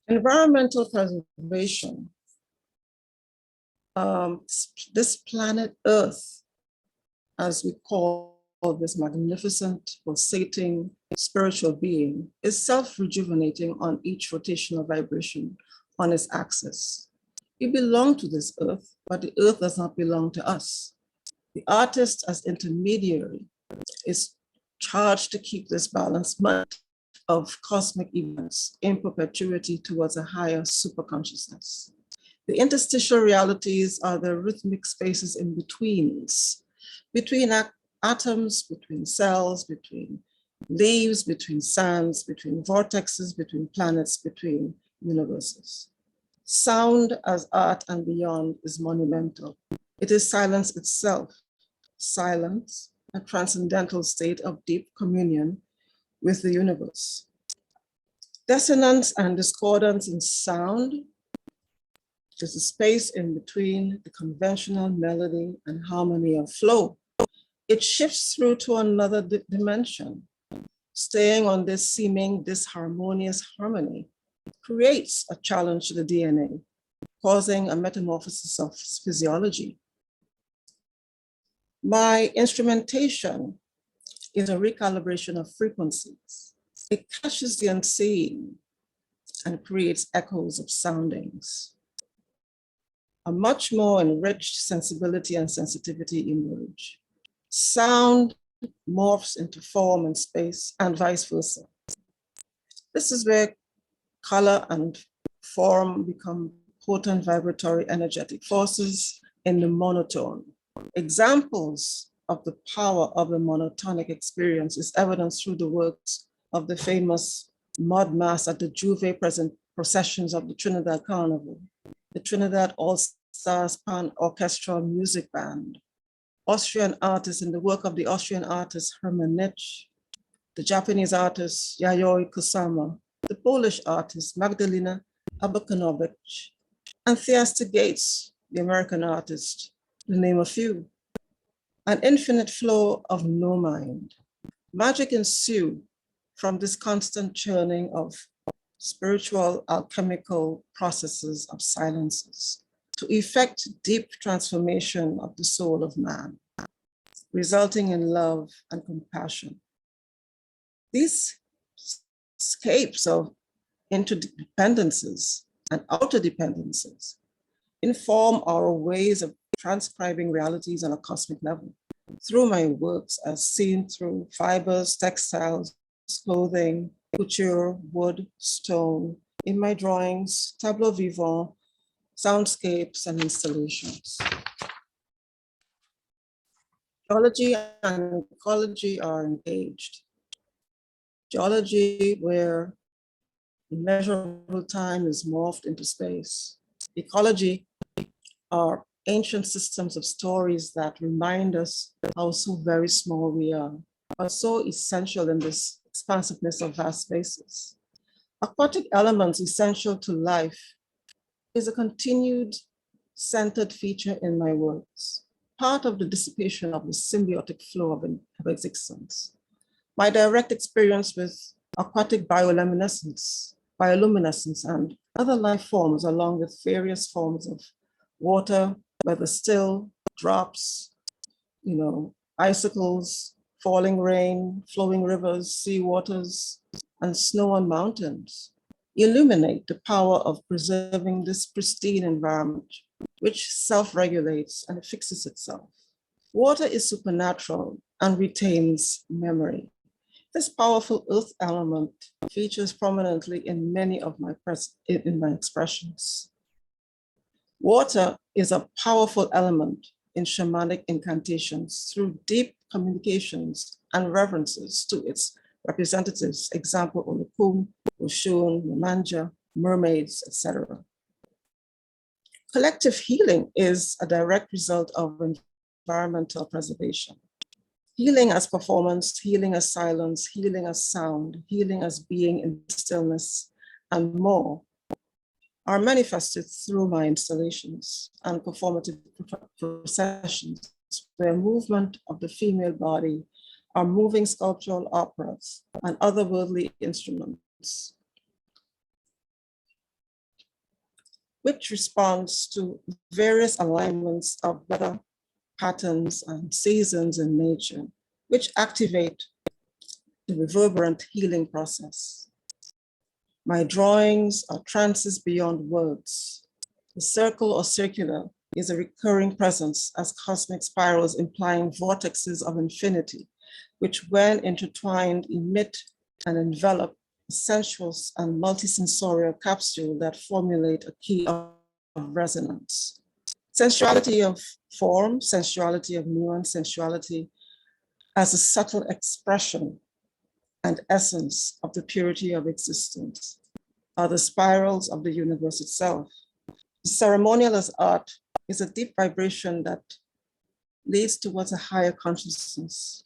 Environmental preservation. This planet Earth, as we call this magnificent, pulsating spiritual being, is self-rejuvenating on each rotational vibration on its axis. We belong to this Earth, but the Earth does not belong to us. The artist, as intermediary, is charged to keep this balance of cosmic events in perpetuity towards a higher superconsciousness. The interstitial realities are the rhythmic spaces in betweens, between atoms, between cells, between leaves, between sands, between vortexes, between planets, between universes. Sound as art and beyond is monumental. It is silence itself. Silence, a transcendental state of deep communion with the universe. Dissonance and discordance in sound is a space in between the conventional melody and harmony of flow. It shifts through to another dimension. Staying on this seeming disharmonious harmony creates a challenge to the DNA, causing a metamorphosis of physiology. My instrumentation is a recalibration of frequencies. It catches the unseen and creates echoes of soundings. A much more enriched sensibility and sensitivity emerge. Sound morphs into form and space and vice versa. This is where color and form become potent vibratory energetic forces in the monotone. Examples of the power of the monotonic experience is evidenced through the works of the famous mud mass at the Juve processions of the Trinidad Carnival, the Trinidad All-Stars Pan Orchestral Music Band, Austrian artists in the work of the Austrian artist Hermann Nitsch, the Japanese artist Yayoi Kusama, the Polish artist Magdalena Abakanowicz, and Theaster Gates, the American artist, to name a few. An infinite flow of no mind. Magic ensue from this constant churning of spiritual alchemical processes of silences to effect deep transformation of the soul of man, resulting in love and compassion. These scapes of interdependencies and outer dependencies inform our ways of transcribing realities on a cosmic level through my works as seen through fibers, textiles, clothing, couture, wood, stone, in my drawings, tableau vivant, soundscapes, and installations. Geology and ecology are engaged. Geology, where immeasurable time is morphed into space. Ecology are ancient systems of stories that remind us how so very small we are, but so essential in this expansiveness of vast spaces. Aquatic elements essential to life is a continued centered feature in my works, part of the dissipation of the symbiotic flow of existence. My direct experience with aquatic bioluminescence, and other life forms, along with various forms of water, whether still, drops, icicles, falling rain, flowing rivers, sea waters, and snow on mountains, illuminate the power of preserving this pristine environment, which self-regulates and fixes itself. Water is supernatural and retains memory. This powerful earth element features prominently in many of my expressions. Water is a powerful element in shamanic incantations through deep communications and reverences to its representatives, example, Olukum, Oshun, Nemanja, mermaids, etc. Collective healing is a direct result of environmental preservation. Healing as performance, healing as silence, healing as sound, healing as being in stillness, and more are manifested through my installations and performative processions, where movement of the female body are moving sculptural operas and otherworldly instruments, which responds to various alignments of weather patterns and seasons in nature, which activate the reverberant healing process. My drawings are trances beyond words. The circle or circular is a recurring presence as cosmic spirals implying vortexes of infinity, which when intertwined emit and envelop a sensual and multisensorial capsule that formulate a key of resonance. Sensuality of form, sensuality of nuance, sensuality as a subtle expression and essence of the purity of existence are the spirals of the universe itself. The ceremonial as art is a deep vibration that leads towards a higher consciousness.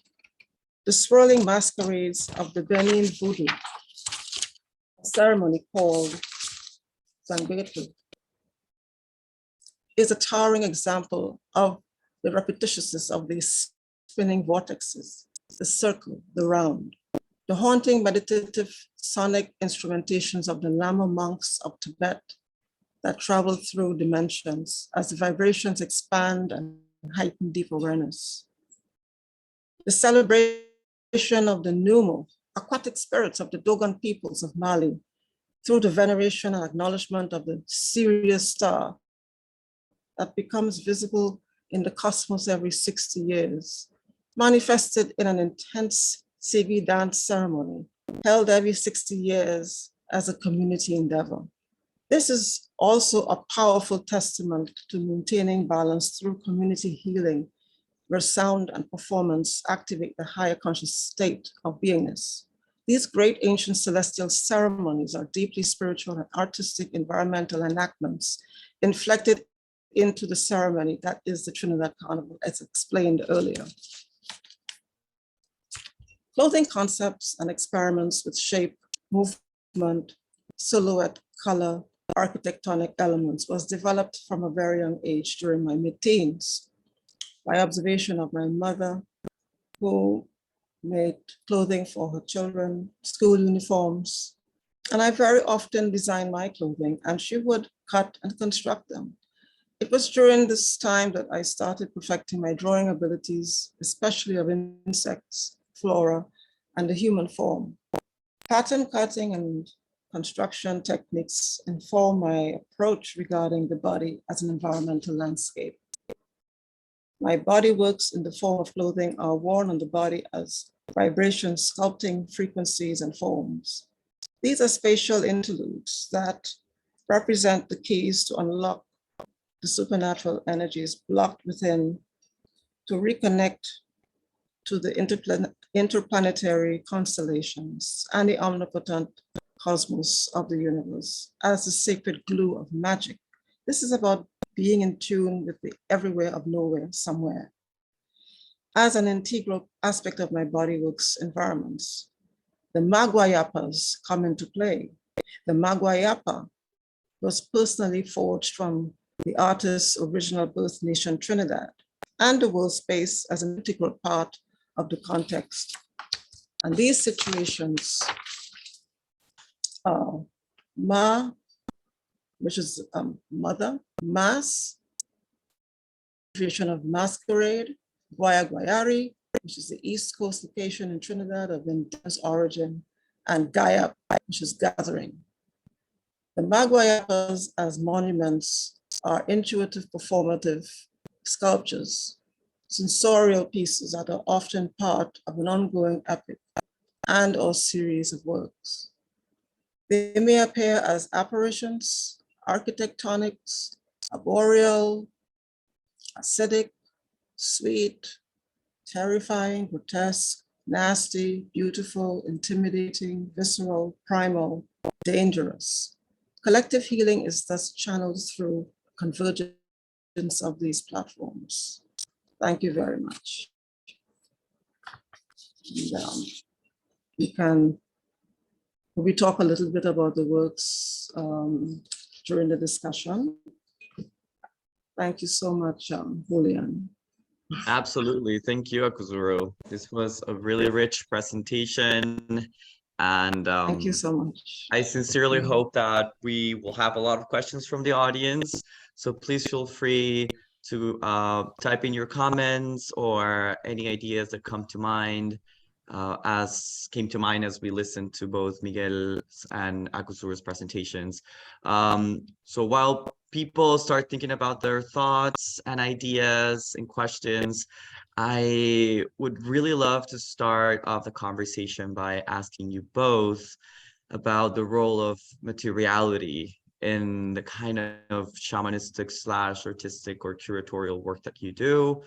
The swirling masquerades of the Benin Voodoo, a ceremony called Zangbetu, is a towering example of the repetitiousness of these spinning vortexes, the circle, the round. The haunting meditative sonic instrumentations of the Lama monks of Tibet that travel through dimensions as the vibrations expand and heighten deep awareness. The celebration of the Numo, aquatic spirits of the Dogon peoples of Mali, through the veneration and acknowledgement of the Sirius star that becomes visible in the cosmos every 60 years, manifested in an intense Sigi dance ceremony held every 60 years as a community endeavor. This is also a powerful testament to maintaining balance through community healing, where sound and performance activate the higher conscious state of beingness. These great ancient celestial ceremonies are deeply spiritual and artistic environmental enactments inflected into the ceremony that is the Trinidad Carnival, as explained earlier. Clothing concepts and experiments with shape, movement, silhouette, color, architectonic elements was developed from a very young age during my mid-teens by observation of my mother, who made clothing for her children, school uniforms, and I very often designed my clothing, and she would cut and construct them. It was during this time that I started perfecting my drawing abilities, especially of insects, flora, and the human form. Pattern cutting and construction techniques inform my approach regarding the body as an environmental landscape. My body works in the form of clothing are worn on the body as vibrations, sculpting frequencies and forms. These are spatial interludes that represent the keys to unlock the supernatural energies blocked within, to reconnect to the interplanetary constellations and the omnipotent cosmos of the universe as the sacred glue of magic. This is about being in tune with the everywhere of nowhere, somewhere. As an integral aspect of my bodywork's environments, the Maguayapas come into play. The Maguayapa was personally forged from the artist's original birth nation, Trinidad, and the world space as an integral part of the context. And these situations are Ma, which is mother, Mas, creation of masquerade, Guaya Guayari, which is the East Coast location in Trinidad of indigenous origin, and Gaya, which is gathering. The Maguayapas as monuments are intuitive performative sculptures, sensorial pieces that are often part of an ongoing epic and or series of works. They may appear as apparitions, architectonics, arboreal, acidic, sweet, terrifying, grotesque, nasty, beautiful, intimidating, visceral, primal, dangerous. Collective healing is thus channeled through convergence of these platforms. Thank you very much. And, we talk a little bit about the works during the discussion. Thank you so much, Julian. Absolutely. Thank you, Akuzuru. This was a really rich presentation. And thank you so much. I sincerely hope that we will have a lot of questions from the audience. So please feel free to type in your comments or any ideas that come to mind as we listened to both Miguel's and Akuzuru's presentations. So while people start thinking about their thoughts and ideas and questions, I would really love to start off the conversation by asking you both about the role of materiality in the kind of shamanistic / artistic or curatorial work that you do.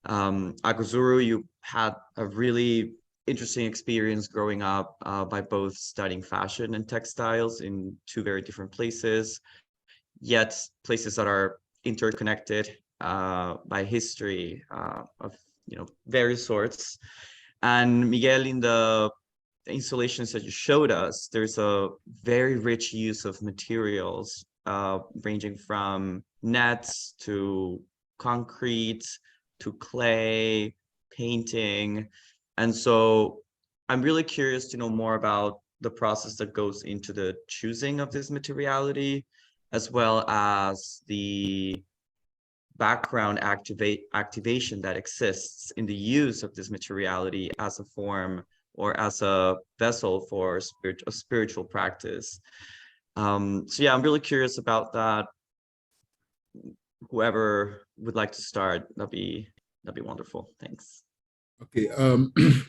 Akuzuru, you had a really interesting experience growing up by both studying fashion and textiles in two very different places, yet places that are interconnected by history of various sorts. And Miguel, in the installations that you showed us, there's a very rich use of materials ranging from nets to concrete to clay, painting. And so I'm really curious to know more about the process that goes into the choosing of this materiality, as well as the background activation that exists in the use of this materiality as a form or as a vessel for a spiritual practice. So yeah, I'm really curious about that. Whoever would like to start, that'd be wonderful. Thanks. Okay,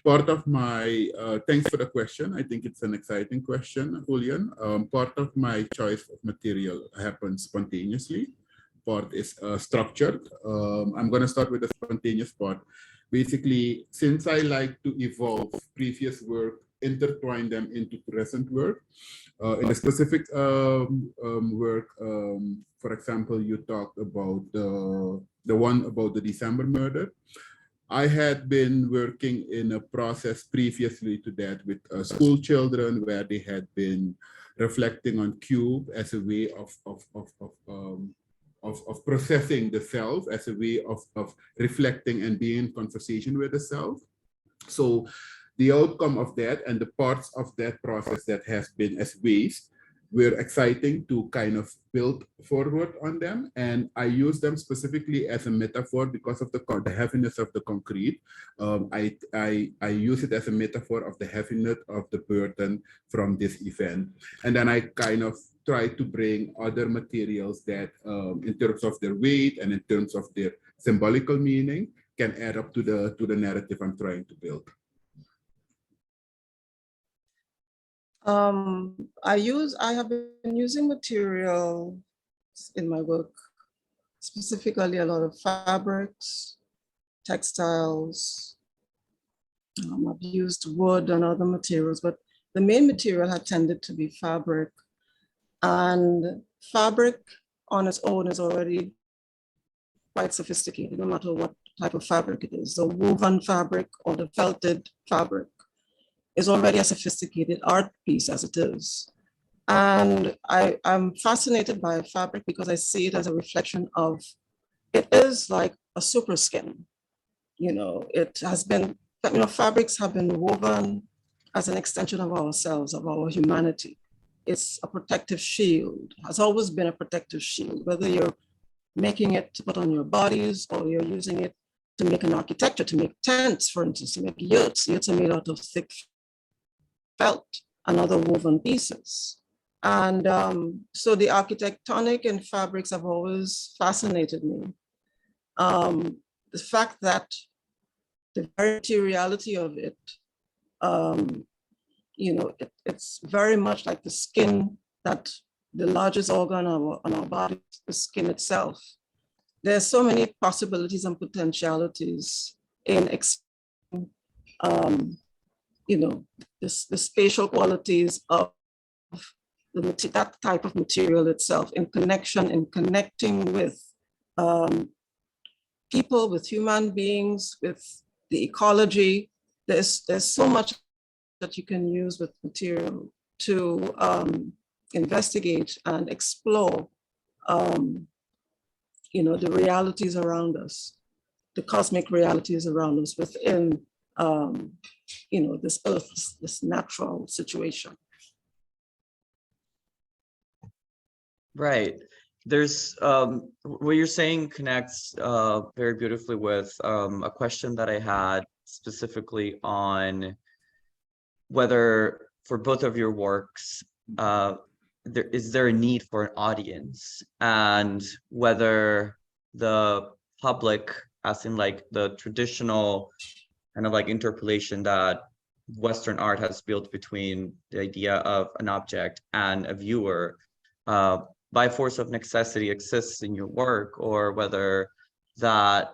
part of my, thanks for the question. I think it's an exciting question, Julian. Part of my choice of material happens spontaneously. Part is structured. I'm going to start with the spontaneous part. Basically, since I like to evolve previous work, intertwine them into present work. In a specific work, for example, you talked about the one about the December murder. I had been working in a process previously to that with school children, where they had been reflecting on cube as a way of processing the self, as a way of reflecting and being in conversation with the self. So the outcome of that and the parts of that process that has been as waste were exciting to kind of build forward on them. And I use them specifically as a metaphor because of the heaviness of the concrete. I use it as a metaphor of the heaviness of the burden from this event. And then I kind of try to bring other materials that in terms of their weight and in terms of their symbolical meaning can add up to the narrative I'm trying to build. I have been using material in my work, specifically a lot of fabrics, textiles. I've used wood and other materials, but the main material had tended to be fabric. And fabric on its own is already quite sophisticated, no matter what type of fabric it is. The woven fabric or the felted fabric is already a sophisticated art piece as it is. And I'm fascinated by fabric because I see it as a reflection of, it is like a super skin. It has been, fabrics have been woven as an extension of ourselves, of our humanity. It's a protective shield, has always been a protective shield, whether you're making it to put on your bodies or you're using it to make an architecture, to make tents, for instance, to make yurts. Yurts are made out of thick felt and other woven pieces. And so the architectonic and fabrics have always fascinated me. The fact that the very materiality of it it's very much like the skin, that the largest organ on our body, the skin itself. There's so many possibilities and potentialities in the spatial qualities of that type of material itself, in connecting with people, with human beings, with the ecology. There's so much that you can use with material to investigate and explore the realities around us, the cosmic realities around us within this earth, this natural situation. Right. There's what you're saying connects very beautifully with a question that I had specifically on whether for both of your works, is there a need for an audience, and whether the public, as in like the traditional kind of like interpolation that Western art has built between the idea of an object and a viewer, by force of necessity exists in your work, or whether that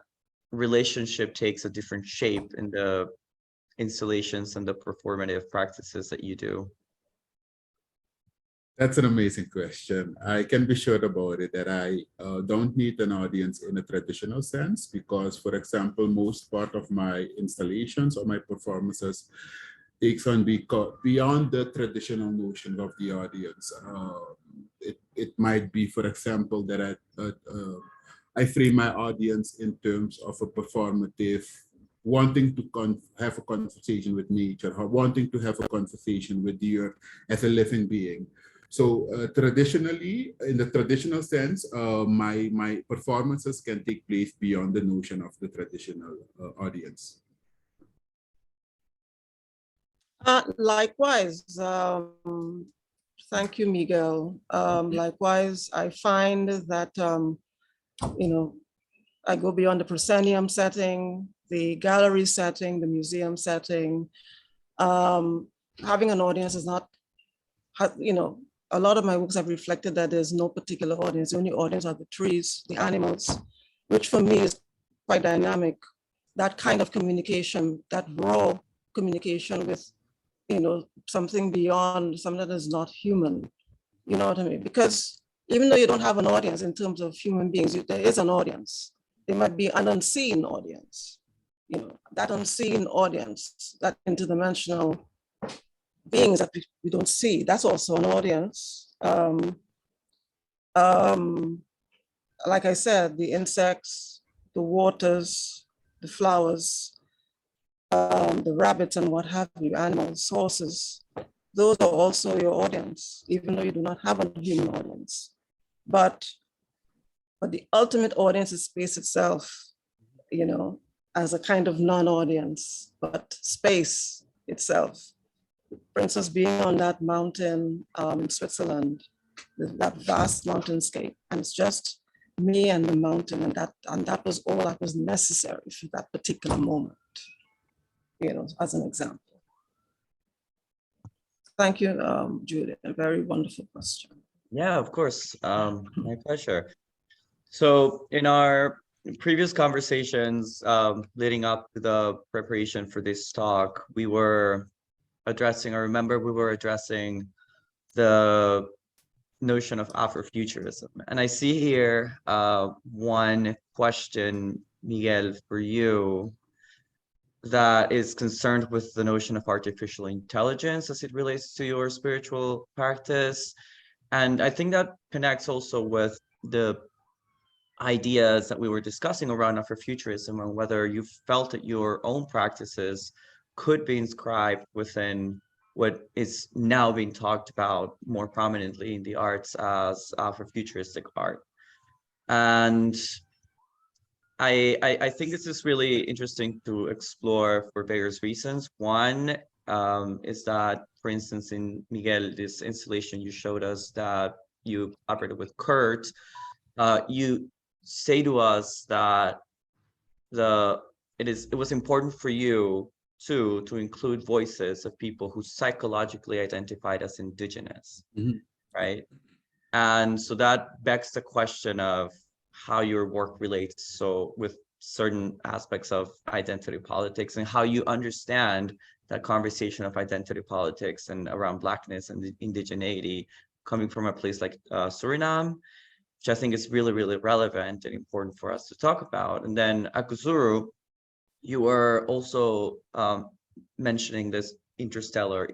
relationship takes a different shape in the installations and the performative practices that you do. That's an amazing question. I can be sure about it that I don't need an audience in a traditional sense, because, for example, most part of my installations or my performances takes on beyond the traditional notion of the audience. It might be, for example, that I frame my audience in terms of a performative, wanting to have a conversation with nature, or wanting to have a conversation with the earth as a living being. So traditionally, in the traditional sense, my performances can take place beyond the notion of the traditional audience. Likewise, thank you, Miguel. Likewise, I find that, I go beyond the proscenium setting, the gallery setting, the museum setting. Having an audience is not, a lot of my works have reflected that there's no particular audience. The only audience are the trees, the animals, which for me is quite dynamic. That kind of communication, that raw communication with, something beyond, something that is not human. You know what I mean? Because even though you don't have an audience in terms of human beings, there is an audience. There might be an unseen audience. That unseen audience, that interdimensional beings that we don't see, that's also an audience. Like I said, the insects, the waters, the flowers, the rabbits and what have you, animals, horses, those are also your audience, even though you do not have a human audience. But the ultimate audience is space itself, as a kind of non-audience, but space itself. For instance, being on that mountain in Switzerland, that vast mountainscape, and it's just me and the mountain, and that was all that was necessary for that particular moment, as an example. Thank you, Judith, a very wonderful question. Yeah, of course, my pleasure. So in our previous conversations leading up to the preparation for this talk, we were addressing the notion of Afrofuturism. And I see here one question, Miguel, for you, that is concerned with the notion of artificial intelligence as it relates to your spiritual practice. And I think that connects also with the ideas that we were discussing around Afrofuturism, and whether you felt that your own practices could be inscribed within what is now being talked about more prominently in the arts as Afrofuturistic art. And I think this is really interesting to explore for various reasons. One is that, for instance, in Miguel, this installation you showed us that you collaborated with Kurt, you say to us that it was important for you two, to include voices of people who psychologically identified as indigenous, right? And so that begs the question of how your work relates with certain aspects of identity politics, and how you understand that conversation of identity politics and around Blackness and indigeneity coming from a place like Suriname, which I think is really, really relevant and important for us to talk about. And then Akuzuru, you were also mentioning this interstellar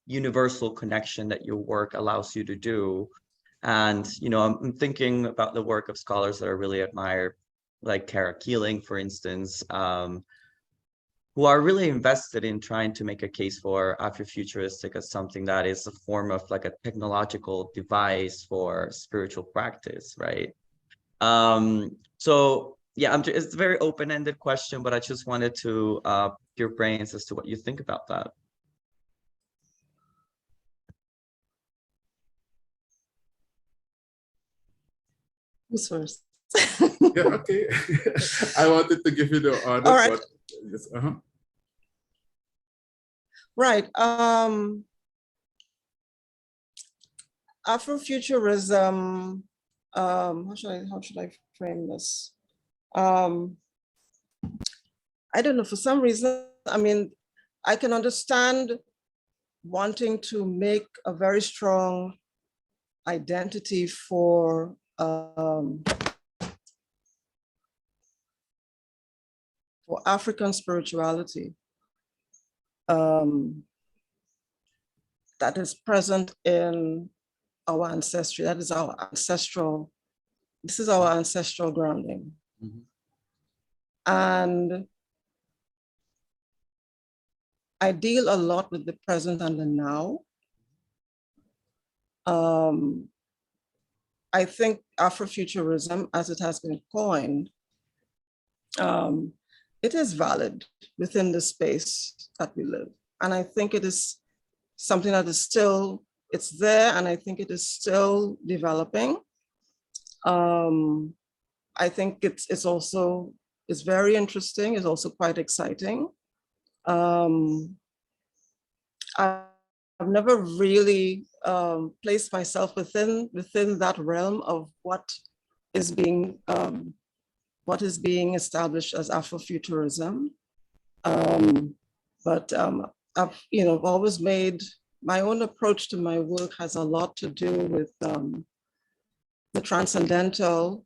universal connection that your work allows you to do. And, I'm thinking about the work of scholars that I really admire, like Kara Keeling, for instance, who are really invested in trying to make a case for Afrofuturistic as something that is a form of like a technological device for spiritual practice, right? So yeah, it's a very open-ended question, but I just wanted to pick your brains as to what you think about that. Who's first? Yeah, okay. I wanted to give you the honor. All right. But yes, Right. Afrofuturism. How should I frame this? I don't know. For some reason, I mean, I can understand wanting to make a very strong identity for African spirituality that is present in our ancestry. That is our ancestral. This is our ancestral grounding. And I deal a lot with the present and the now. I think Afrofuturism, as it has been coined, it is valid within the space that we live. And I think it is something that is still, it's there, and I think it is still developing. I think it's very interesting. It's also quite exciting. I've never really placed myself within that realm of what is being established as Afrofuturism. But I've always made my own approach to my work has a lot to do with the transcendental,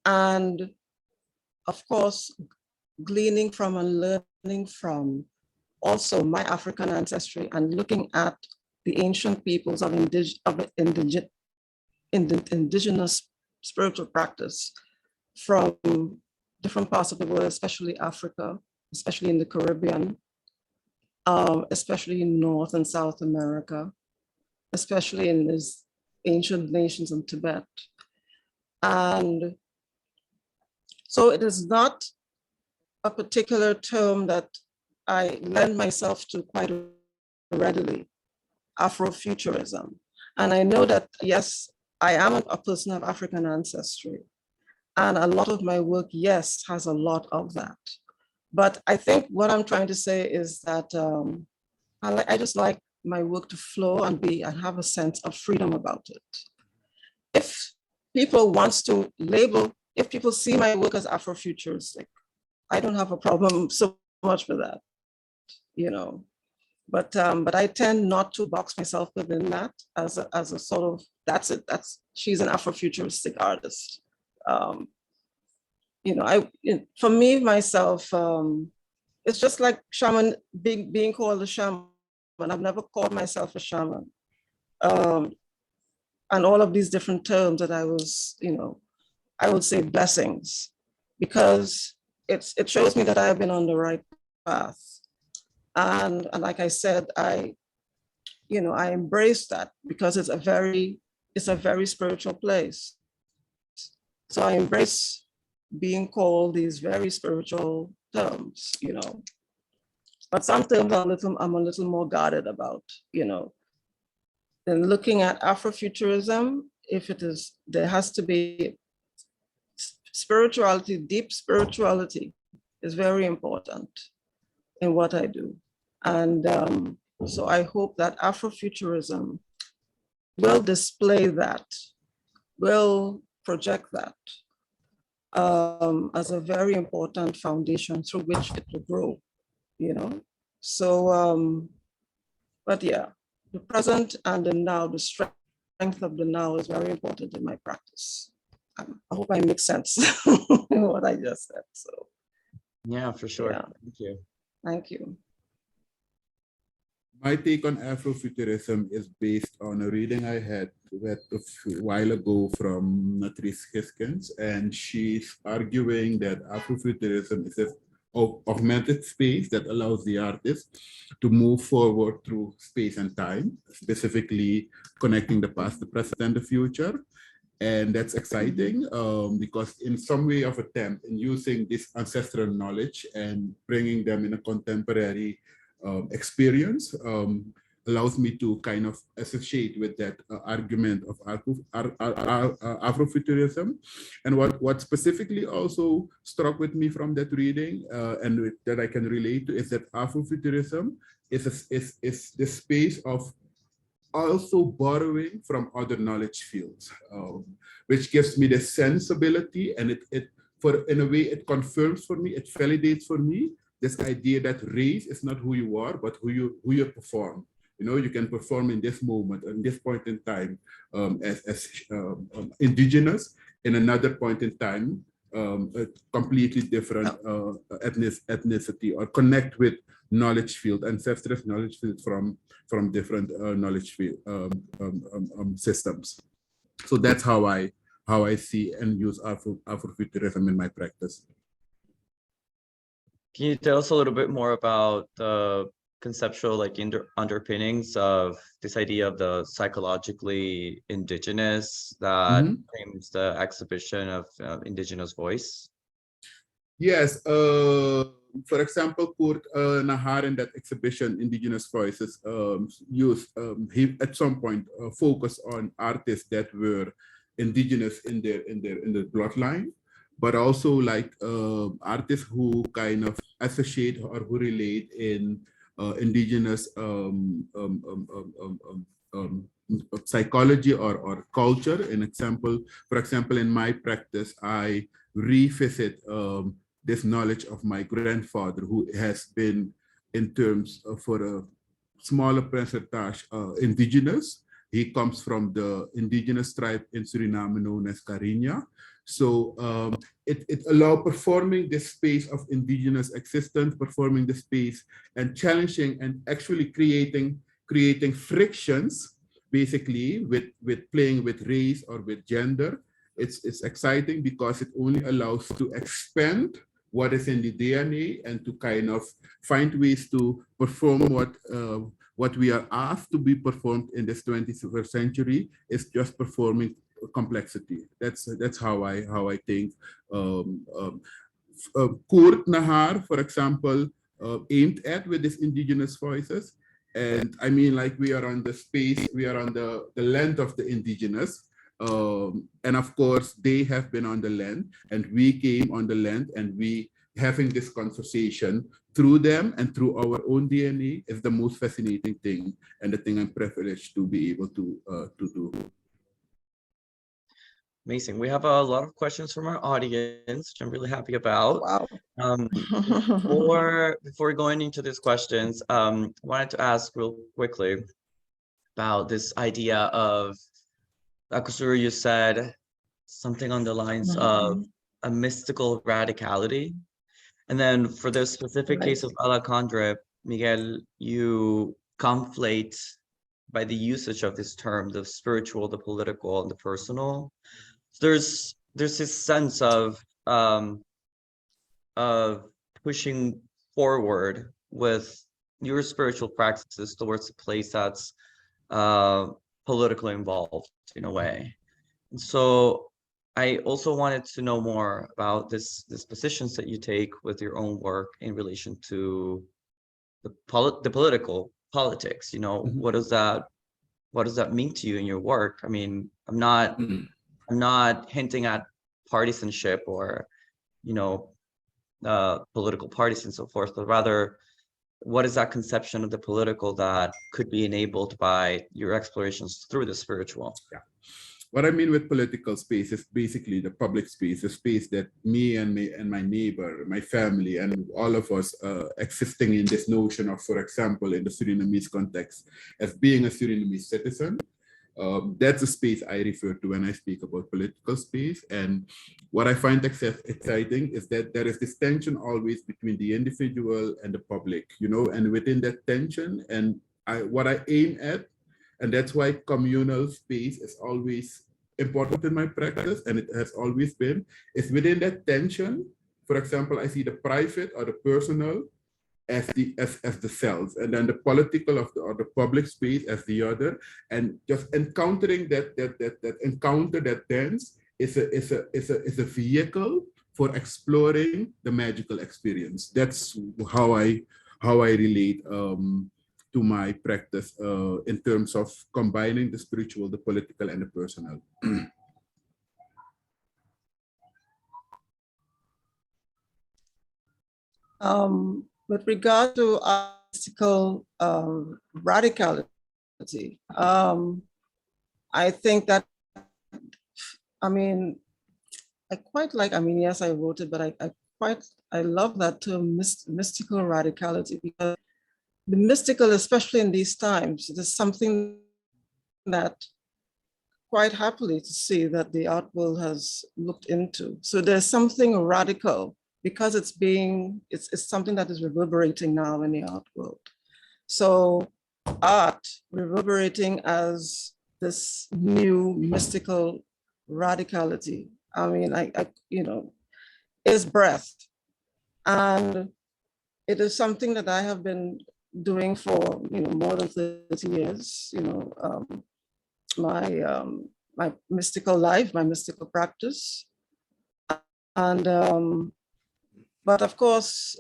and of course, gleaning from and learning from also my African ancestry and looking at the ancient peoples of indigenous spiritual practice from different parts of the world, especially Africa, especially in the Caribbean, especially in North and South America, especially in these ancient nations in Tibet. And so it is not a particular term that I lend myself to quite readily, Afrofuturism. And I know that, yes, I am a person of African ancestry. And a lot of my work, yes, has a lot of that. But I think what I'm trying to say is that I just like my work to flow and have a sense of freedom about it. If people if people see my work as Afrofuturistic, I don't have a problem so much with that, But I tend not to box myself within that as a sort of, that's it. She's an Afrofuturistic artist. For me, myself, it's just like shaman, being called a shaman. I've never called myself a shaman. And all of these different terms that I was, I would say blessings, because it shows me that I have been on the right path. And like I said, I embrace that because it's a very spiritual place. So I embrace being called these very spiritual terms, But some terms I'm a little more guarded about, Then looking at Afrofuturism, there has to be spirituality, deep spirituality is very important in what I do. And so I hope that Afrofuturism will display that, will project that as a very important foundation through which it will grow, you know? So, but yeah, the present and the now, the strength of the now is very important in my practice. I hope I make sense in what I just said, so. Yeah, for sure. Yeah. Thank you. Thank you. My take on Afrofuturism is based on a reading I had a while ago from Natrice Hiskins, and she's arguing that Afrofuturism is an augmented space that allows the artist to move forward through space and time, specifically connecting the past, the present, and the future. And that's exciting because in some way of attempt in using this ancestral knowledge and bringing them in a contemporary experience allows me to kind of associate with that argument of Afrofuturism. And what specifically also struck with me from that reading and that I can relate to is that Afrofuturism is the space of also borrowing from other knowledge fields, which gives me the sensibility, and in a way it confirms for me, it validates for me this idea that race is not who you are, but who you perform. You know, you can perform in this moment, in this point in time, as indigenous, in another point in time, a completely different ethnicity, or connect with knowledge field, ancestral knowledge field from different knowledge field systems. So that's how I see and use Afrofuturism in my practice. Can you tell us a little bit more about the conceptual underpinnings of this idea of the psychologically indigenous that frames the exhibition of indigenous voice? Yes, for example, Kurt Nahar in that exhibition, Indigenous Voices, he at some point focused on artists that were indigenous in their bloodline, but also like artists who kind of associate or who relate in indigenous psychology or culture. For example, in my practice, I revisit this knowledge of my grandfather, who has been, in terms of, for a smaller percentage, indigenous. He comes from the indigenous tribe in Suriname known as Cariña. So it allows performing this space of indigenous existence, performing the space and challenging and actually creating frictions, basically with playing with race or with gender. It's exciting because it only allows to expand what is in the DNA and to kind of find ways to perform what we are asked to be performed in this 21st century is just performing complexity. That's how I think. Kurt Nahar, for example, aimed at with these indigenous voices. And I mean, like, we are on the space, we are on the land of the indigenous. And of course, they have been on the land and we came on the land, and we having this conversation through them and through our own DNA is the most fascinating thing, and the thing I'm privileged to be able to do. Amazing. We have a lot of questions from our audience, which I'm really happy about. Wow. Before going into these questions, I wanted to ask real quickly about this idea of, Akusura, you said something on the lines of a mystical radicality. And then for the specific case of Alacandre, Miguel, you conflate by the usage of this term, the spiritual, the political, and the personal. There's this sense of pushing forward with your spiritual practices towards a place that's politically involved in a way. And so I also wanted to know more about this positions that you take with your own work in relation to the political politics. You know, what does that mean to you in your work? I mean, I'm not hinting at partisanship or, you know, political parties and so forth, but rather, what is that conception of the political that could be enabled by your explorations through the spiritual? Yeah. What I mean with political space is basically the public space, a space that me and my neighbor, my family, and all of us existing in this notion of, for example, in the Surinamese context, as being a Surinamese citizen. That's a space I refer to when I speak about political space. And what I find exciting is that there is this tension always between the individual and the public, you know, and within that tension, and what I aim at, and that's why communal space is always important in my practice, and it has always been, is within that tension. For example, I see the private or the personal as the self, and then the political or the public space as the other, and just encountering that dance is a vehicle for exploring the magical experience. That's how I relate to my practice in terms of combining the spiritual, the political, and the personal. With regard to artistical radicality, I think that, I mean, I quite like, I mean, yes, I wrote it, but I love that term, mystical radicality, because the mystical, especially in these times, it is something that quite happily to see that the art world has looked into. So there's something radical, because it's something that is reverberating now in the art world. So art reverberating as this new mystical radicality, I mean, I you know, is breath. And it is something that I have been doing for, you know, more than 30 years, you know, my mystical life, my mystical practice. And but of course,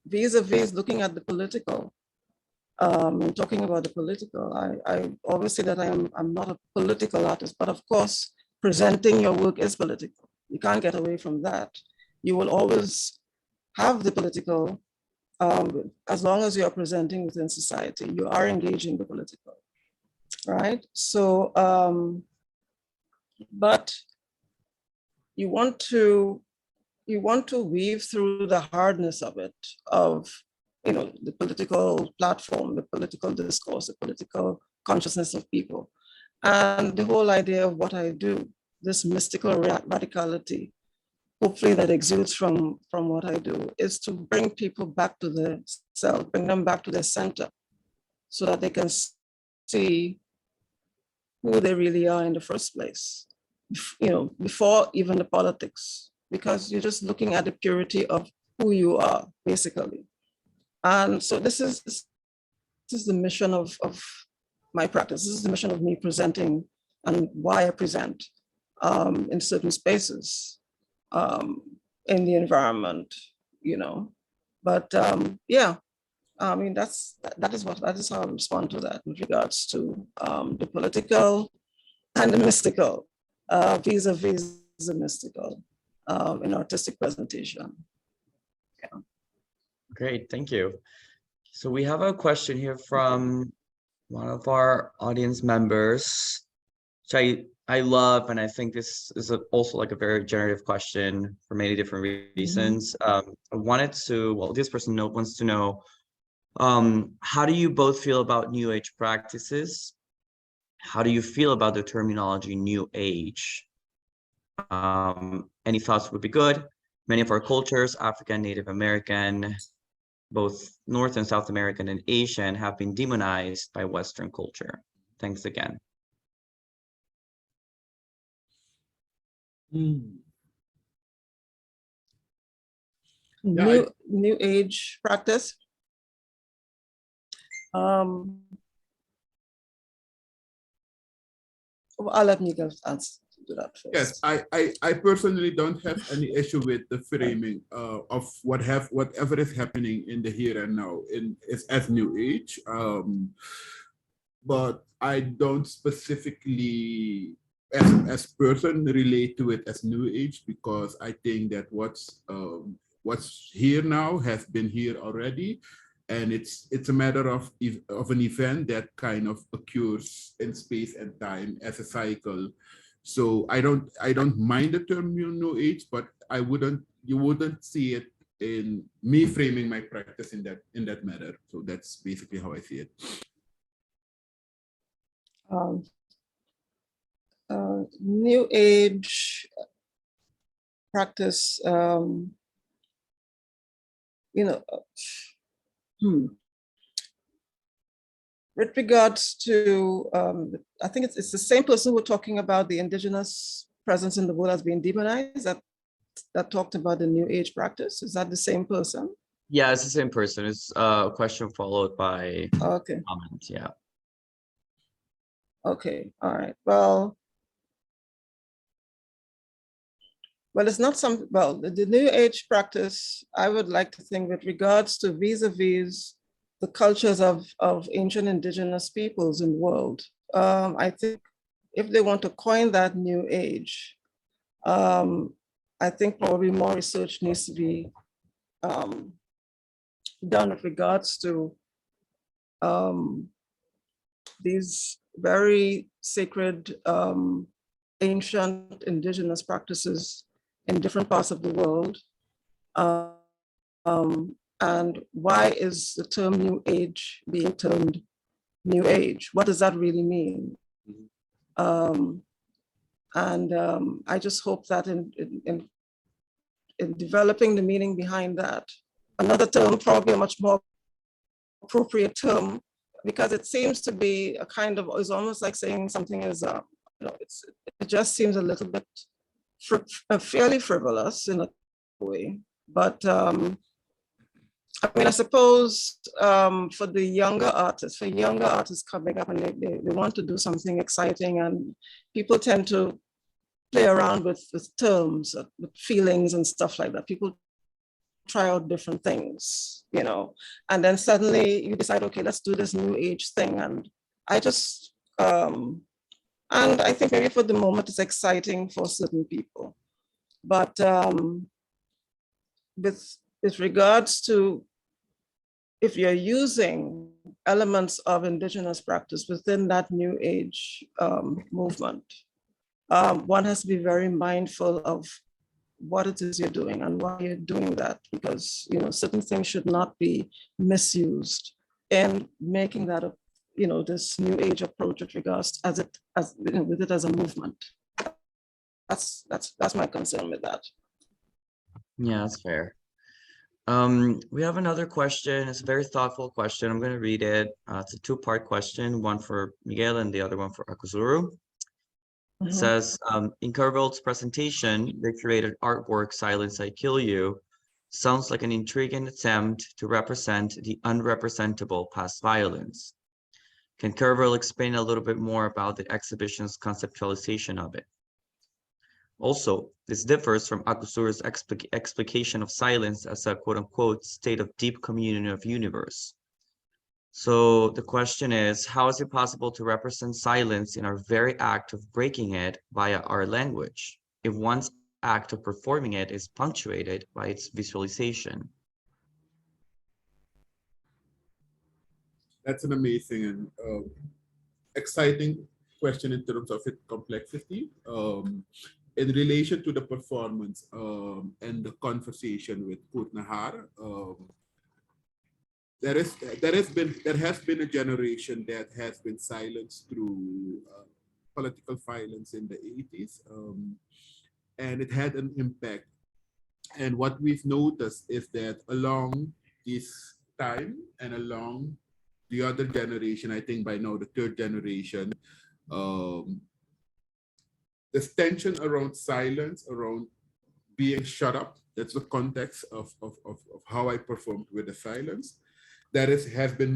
vis-a-vis looking at the political, and talking about the political, I always say that I'm not a political artist, but of course, presenting your work is political. You can't get away from that. You will always have the political, as long as you're presenting within society, you are engaging the political, right? So, but you want to weave through the hardness of it, of, you know, the political platform, the political discourse, the political consciousness of people. And the whole idea of what I do, this mystical radicality, hopefully that exudes from what I do, is to bring people back to their self, bring them back to their center, so that they can see who they really are in the first place, you know, before even the politics, because you're just looking at the purity of who you are, basically. And so this is the mission of my practice. This is the mission of me presenting and why I present in certain spaces, in the environment, you know. But yeah, I mean, that is how I respond to that with regards to the political and the mystical, vis-a-vis the mystical in artistic presentation. Yeah. Great, thank you. So we have a question here from one of our audience members, which I love, and I think this is also like a very generative question for many different reasons. I wanted to, well, this person wants to know, how do you both feel about New Age practices? How do you feel about the terminology New Age? Any thoughts would be good. Many of our cultures, African, Native American, both North and South American and Asian, have been demonized by Western culture. Thanks again. New Age practice. Well, I'll let Miguel answer to that first. Yes, I personally don't have any issue with the framing of whatever is happening in the here and now as New Age. But I don't specifically as person relate to it as New Age, because I think that what's here now has been here already, and it's a matter of an event that kind of occurs in space and time as a cycle. So I don't mind the term New Age, but you wouldn't see it in me framing my practice in that manner. So that's basically how I see it. New Age practice, with regards to, I think it's the same person who was talking about the indigenous presence in the world as being demonized, that talked about the New Age practice. Is that the same person? Yeah, it's the same person. It's a question followed by Okay. comment. Yeah. Okay. All right. Well, it's not the New Age practice, I would like to think with regards to vis-a-vis the cultures of ancient indigenous peoples in the world. I think if they want to coin that New Age, I think probably more research needs to be done with regards to these very sacred ancient indigenous practices in different parts of the world. And why is the term New Age being termed New Age? What does that really mean? I just hope that in developing the meaning behind that, another term, probably a much more appropriate term, because it seems to be a kind of, it's almost like saying something is, it just seems a little bit fairly frivolous in a way. But I mean, I suppose for younger artists coming up and they want to do something exciting, and people tend to play around with terms, with feelings and stuff like that. People try out different things, and then suddenly you decide, okay, let's do this New Age thing. And I just, and I think maybe for the moment it's exciting for certain people. But with regards to if you're using elements of indigenous practice within that New Age movement, one has to be very mindful of what it is you're doing and why you're doing that, because certain things should not be misused in making that this New Age approach with regards with it as a movement. That's my concern with that. Yeah, that's fair. We have another question. It's a very thoughtful question. I'm going to read it. It's a two-part question, one for Miguel and the other one for Akuzuru. It says, in Carvel's presentation, the curated artwork, Silence, I Kill You, sounds like an intriguing attempt to represent the unrepresentable past violence. Can Carvel explain a little bit more about the exhibition's conceptualization of it? Also, this differs from Akuzuru's explication of silence as a quote-unquote state of deep communion of universe. So the question is, how is it possible to represent silence in our very act of breaking it via our language, if one's act of performing it is punctuated by its visualization? That's an amazing and exciting question in terms of its complexity. In relation to the performance and the conversation with Putnahar, there has been a generation that has been silenced through political violence in the 80s, and it had an impact. And what we've noticed is that along this time and along the other generation, I think by now the third generation, this tension around silence, around being shut up, that's the context of how I performed with the silence. There has been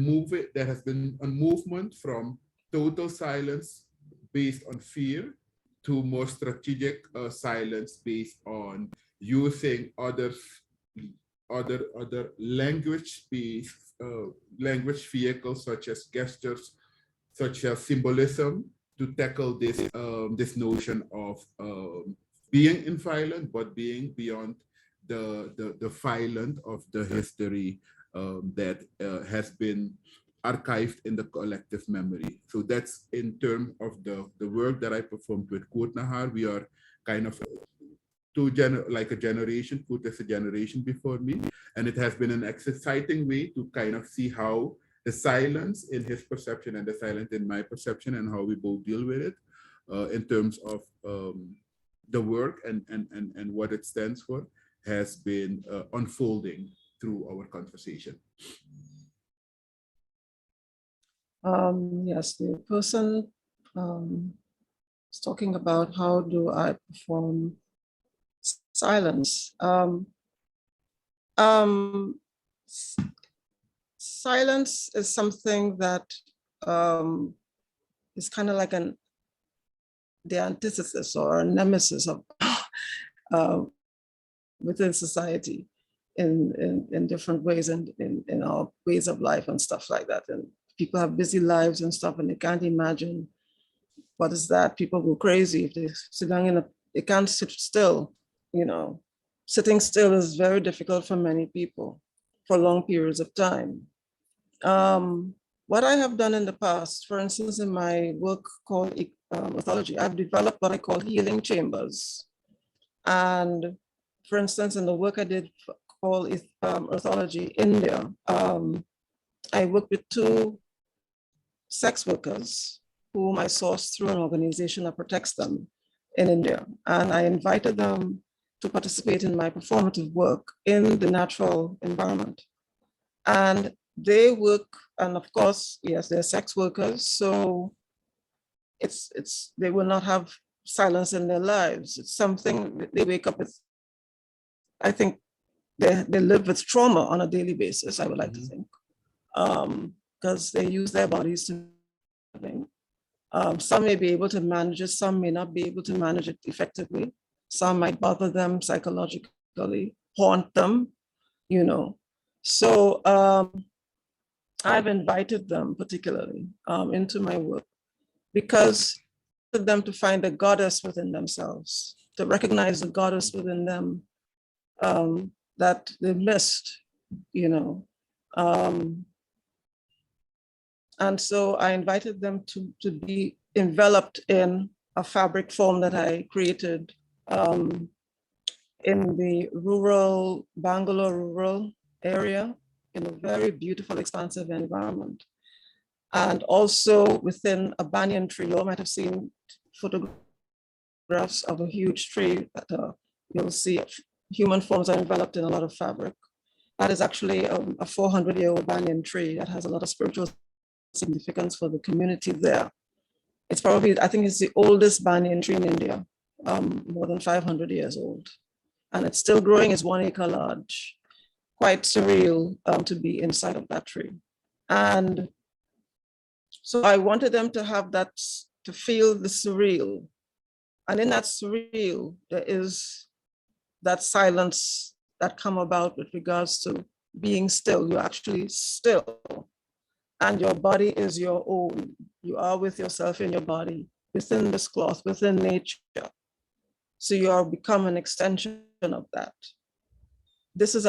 a movement from total silence based on fear to more strategic silence based on using other language vehicles such as gestures, such as symbolism, to tackle this notion of being in violence, but being beyond the filent of the history that has been archived in the collective memory. So that's in terms of the work that I performed with Kurt Nahar. We are kind of like a generation, Kurt is a generation before me. And it has been an exciting way to kind of see how the silence in his perception and the silence in my perception and how we both deal with it in terms of the work and what it stands for has been unfolding through our conversation. Yes, the person is talking about how do I perform silence. Silence is something that is kind of like the antithesis or a nemesis of within society in different ways and in our ways of life and stuff like that. And people have busy lives and stuff, and they can't imagine what is that. People go crazy if they sit down they can't sit still, you know. Sitting still is very difficult for many people for long periods of time. What I have done in the past, for instance, in my work called Ethology, I've developed what I call healing chambers. And for instance, in the work I did called Ethology India, I worked with 2 sex workers whom I sourced through an organization that protects them in India. And I invited them to participate in my performative work in the natural environment. And they work, and of course, yes, they're sex workers, so they will not have silence in their lives. It's something they wake up with. I think they live with trauma on a daily basis, I would like to think, because they use their bodies to think. Some may be able to manage it, some may not be able to manage it effectively. Some might bother them psychologically, haunt them, you know. So I've invited them particularly into my work because I want them to find the goddess within themselves, to recognize the goddess within them that they missed, you know. And so I invited them to be enveloped in a fabric form that I created in the Bangalore rural area, in a very beautiful, expansive environment. And also within a banyan tree. You all might have seen photographs of a huge tree that you'll see human forms are enveloped in a lot of fabric. That is actually a 400-year-old banyan tree that has a lot of spiritual significance for the community there. It's probably, I think it's the oldest banyan tree in India, more than 500 years old. And it's still growing, it's 1 acre large. Quite surreal to be inside of that tree. And so I wanted them to have that, to feel the surreal. And in that surreal, there is that silence that come about with regards to being still. You're actually still. And your body is your own. You are with yourself in your body, within this cloth, within nature. So you are become an extension of that. This is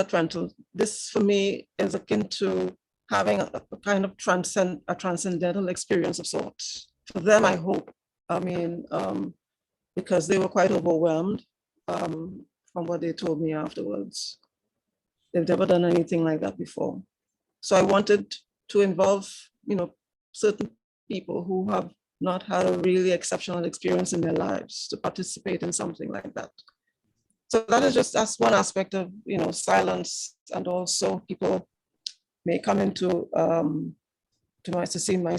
this for me is akin to having a kind of transcendental experience of sorts. For them, I hope, I mean, because they were quite overwhelmed from what they told me afterwards. They've never done anything like that before. So I wanted to involve, you know, certain people who have not had a really exceptional experience in their lives to participate in something like that. So that is that's one aspect of, you know, silence. And also people may come into to see my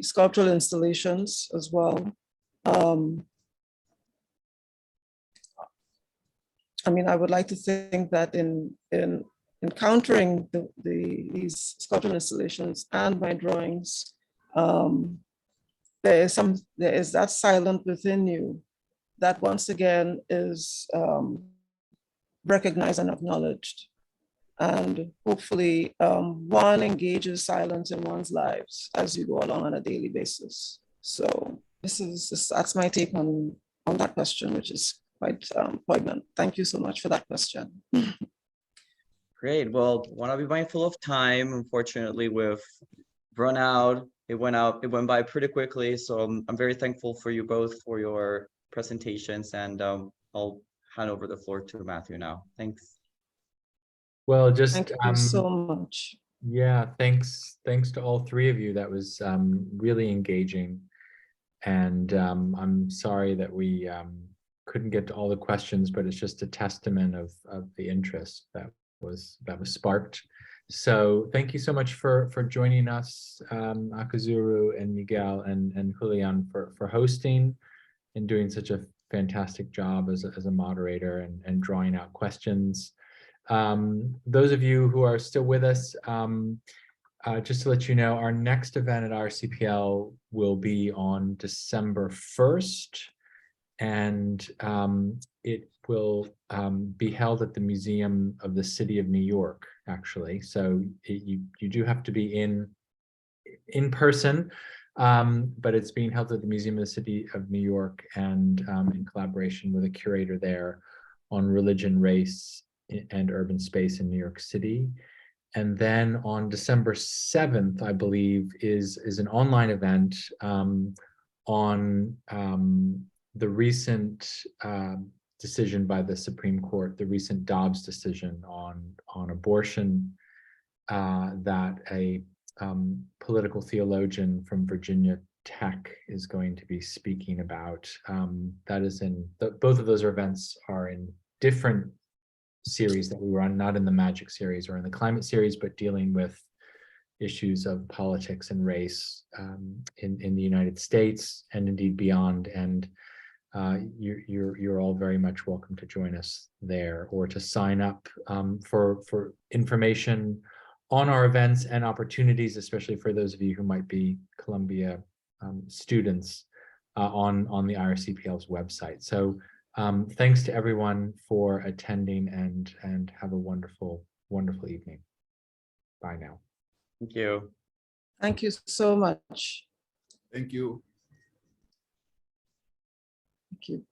sculptural installations as well. I mean, I would like to think that in encountering these sculptural installations and my drawings, there is that silent within you that once again is recognized and acknowledged. And hopefully one engages silence in one's lives as you go along on a daily basis. So that's my take on that question, which is quite poignant. Thank you so much for that question. Great. Well, want to be mindful of time. Unfortunately, we've run out. It went by pretty quickly. So I'm very thankful for you both for your presentations, and I'll hand over the floor to Matthew now. Thanks. Well, just Thank you so much. yeah, thanks to all three of you. That was really engaging, and I'm sorry that we couldn't get to all the questions, but it's just a testament of the interest that was sparked. So thank you so much for joining us, Akazuru and Miguel and Julian for hosting and doing such a fantastic job as a moderator and drawing out questions. Those of you who are still with us, just to let you know, our next event at RCPL will be on December 1st, and it will be held at the Museum of the City of New York, actually. So you do have to be in person, but it's being held at the Museum of the City of New York, and in collaboration with a curator there on religion, race, and urban space in New York City. And then on December 7th, I believe, is an online event on the recent decision by the Supreme Court, the recent Dobbs decision on abortion, that a political theologian from Virginia Tech is going to be speaking about. That is both of those events are in different series that we run, not in the Magic series or in the Climate series, but dealing with issues of politics and race in the United States and indeed beyond. And you're all very much welcome to join us there, or to sign up for information on our events and opportunities, especially for those of you who might be Columbia students, on the IRCPL's website. So thanks to everyone for attending, and have a wonderful evening. Bye now. Thank you. Thank you so much. Thank you. Thank you.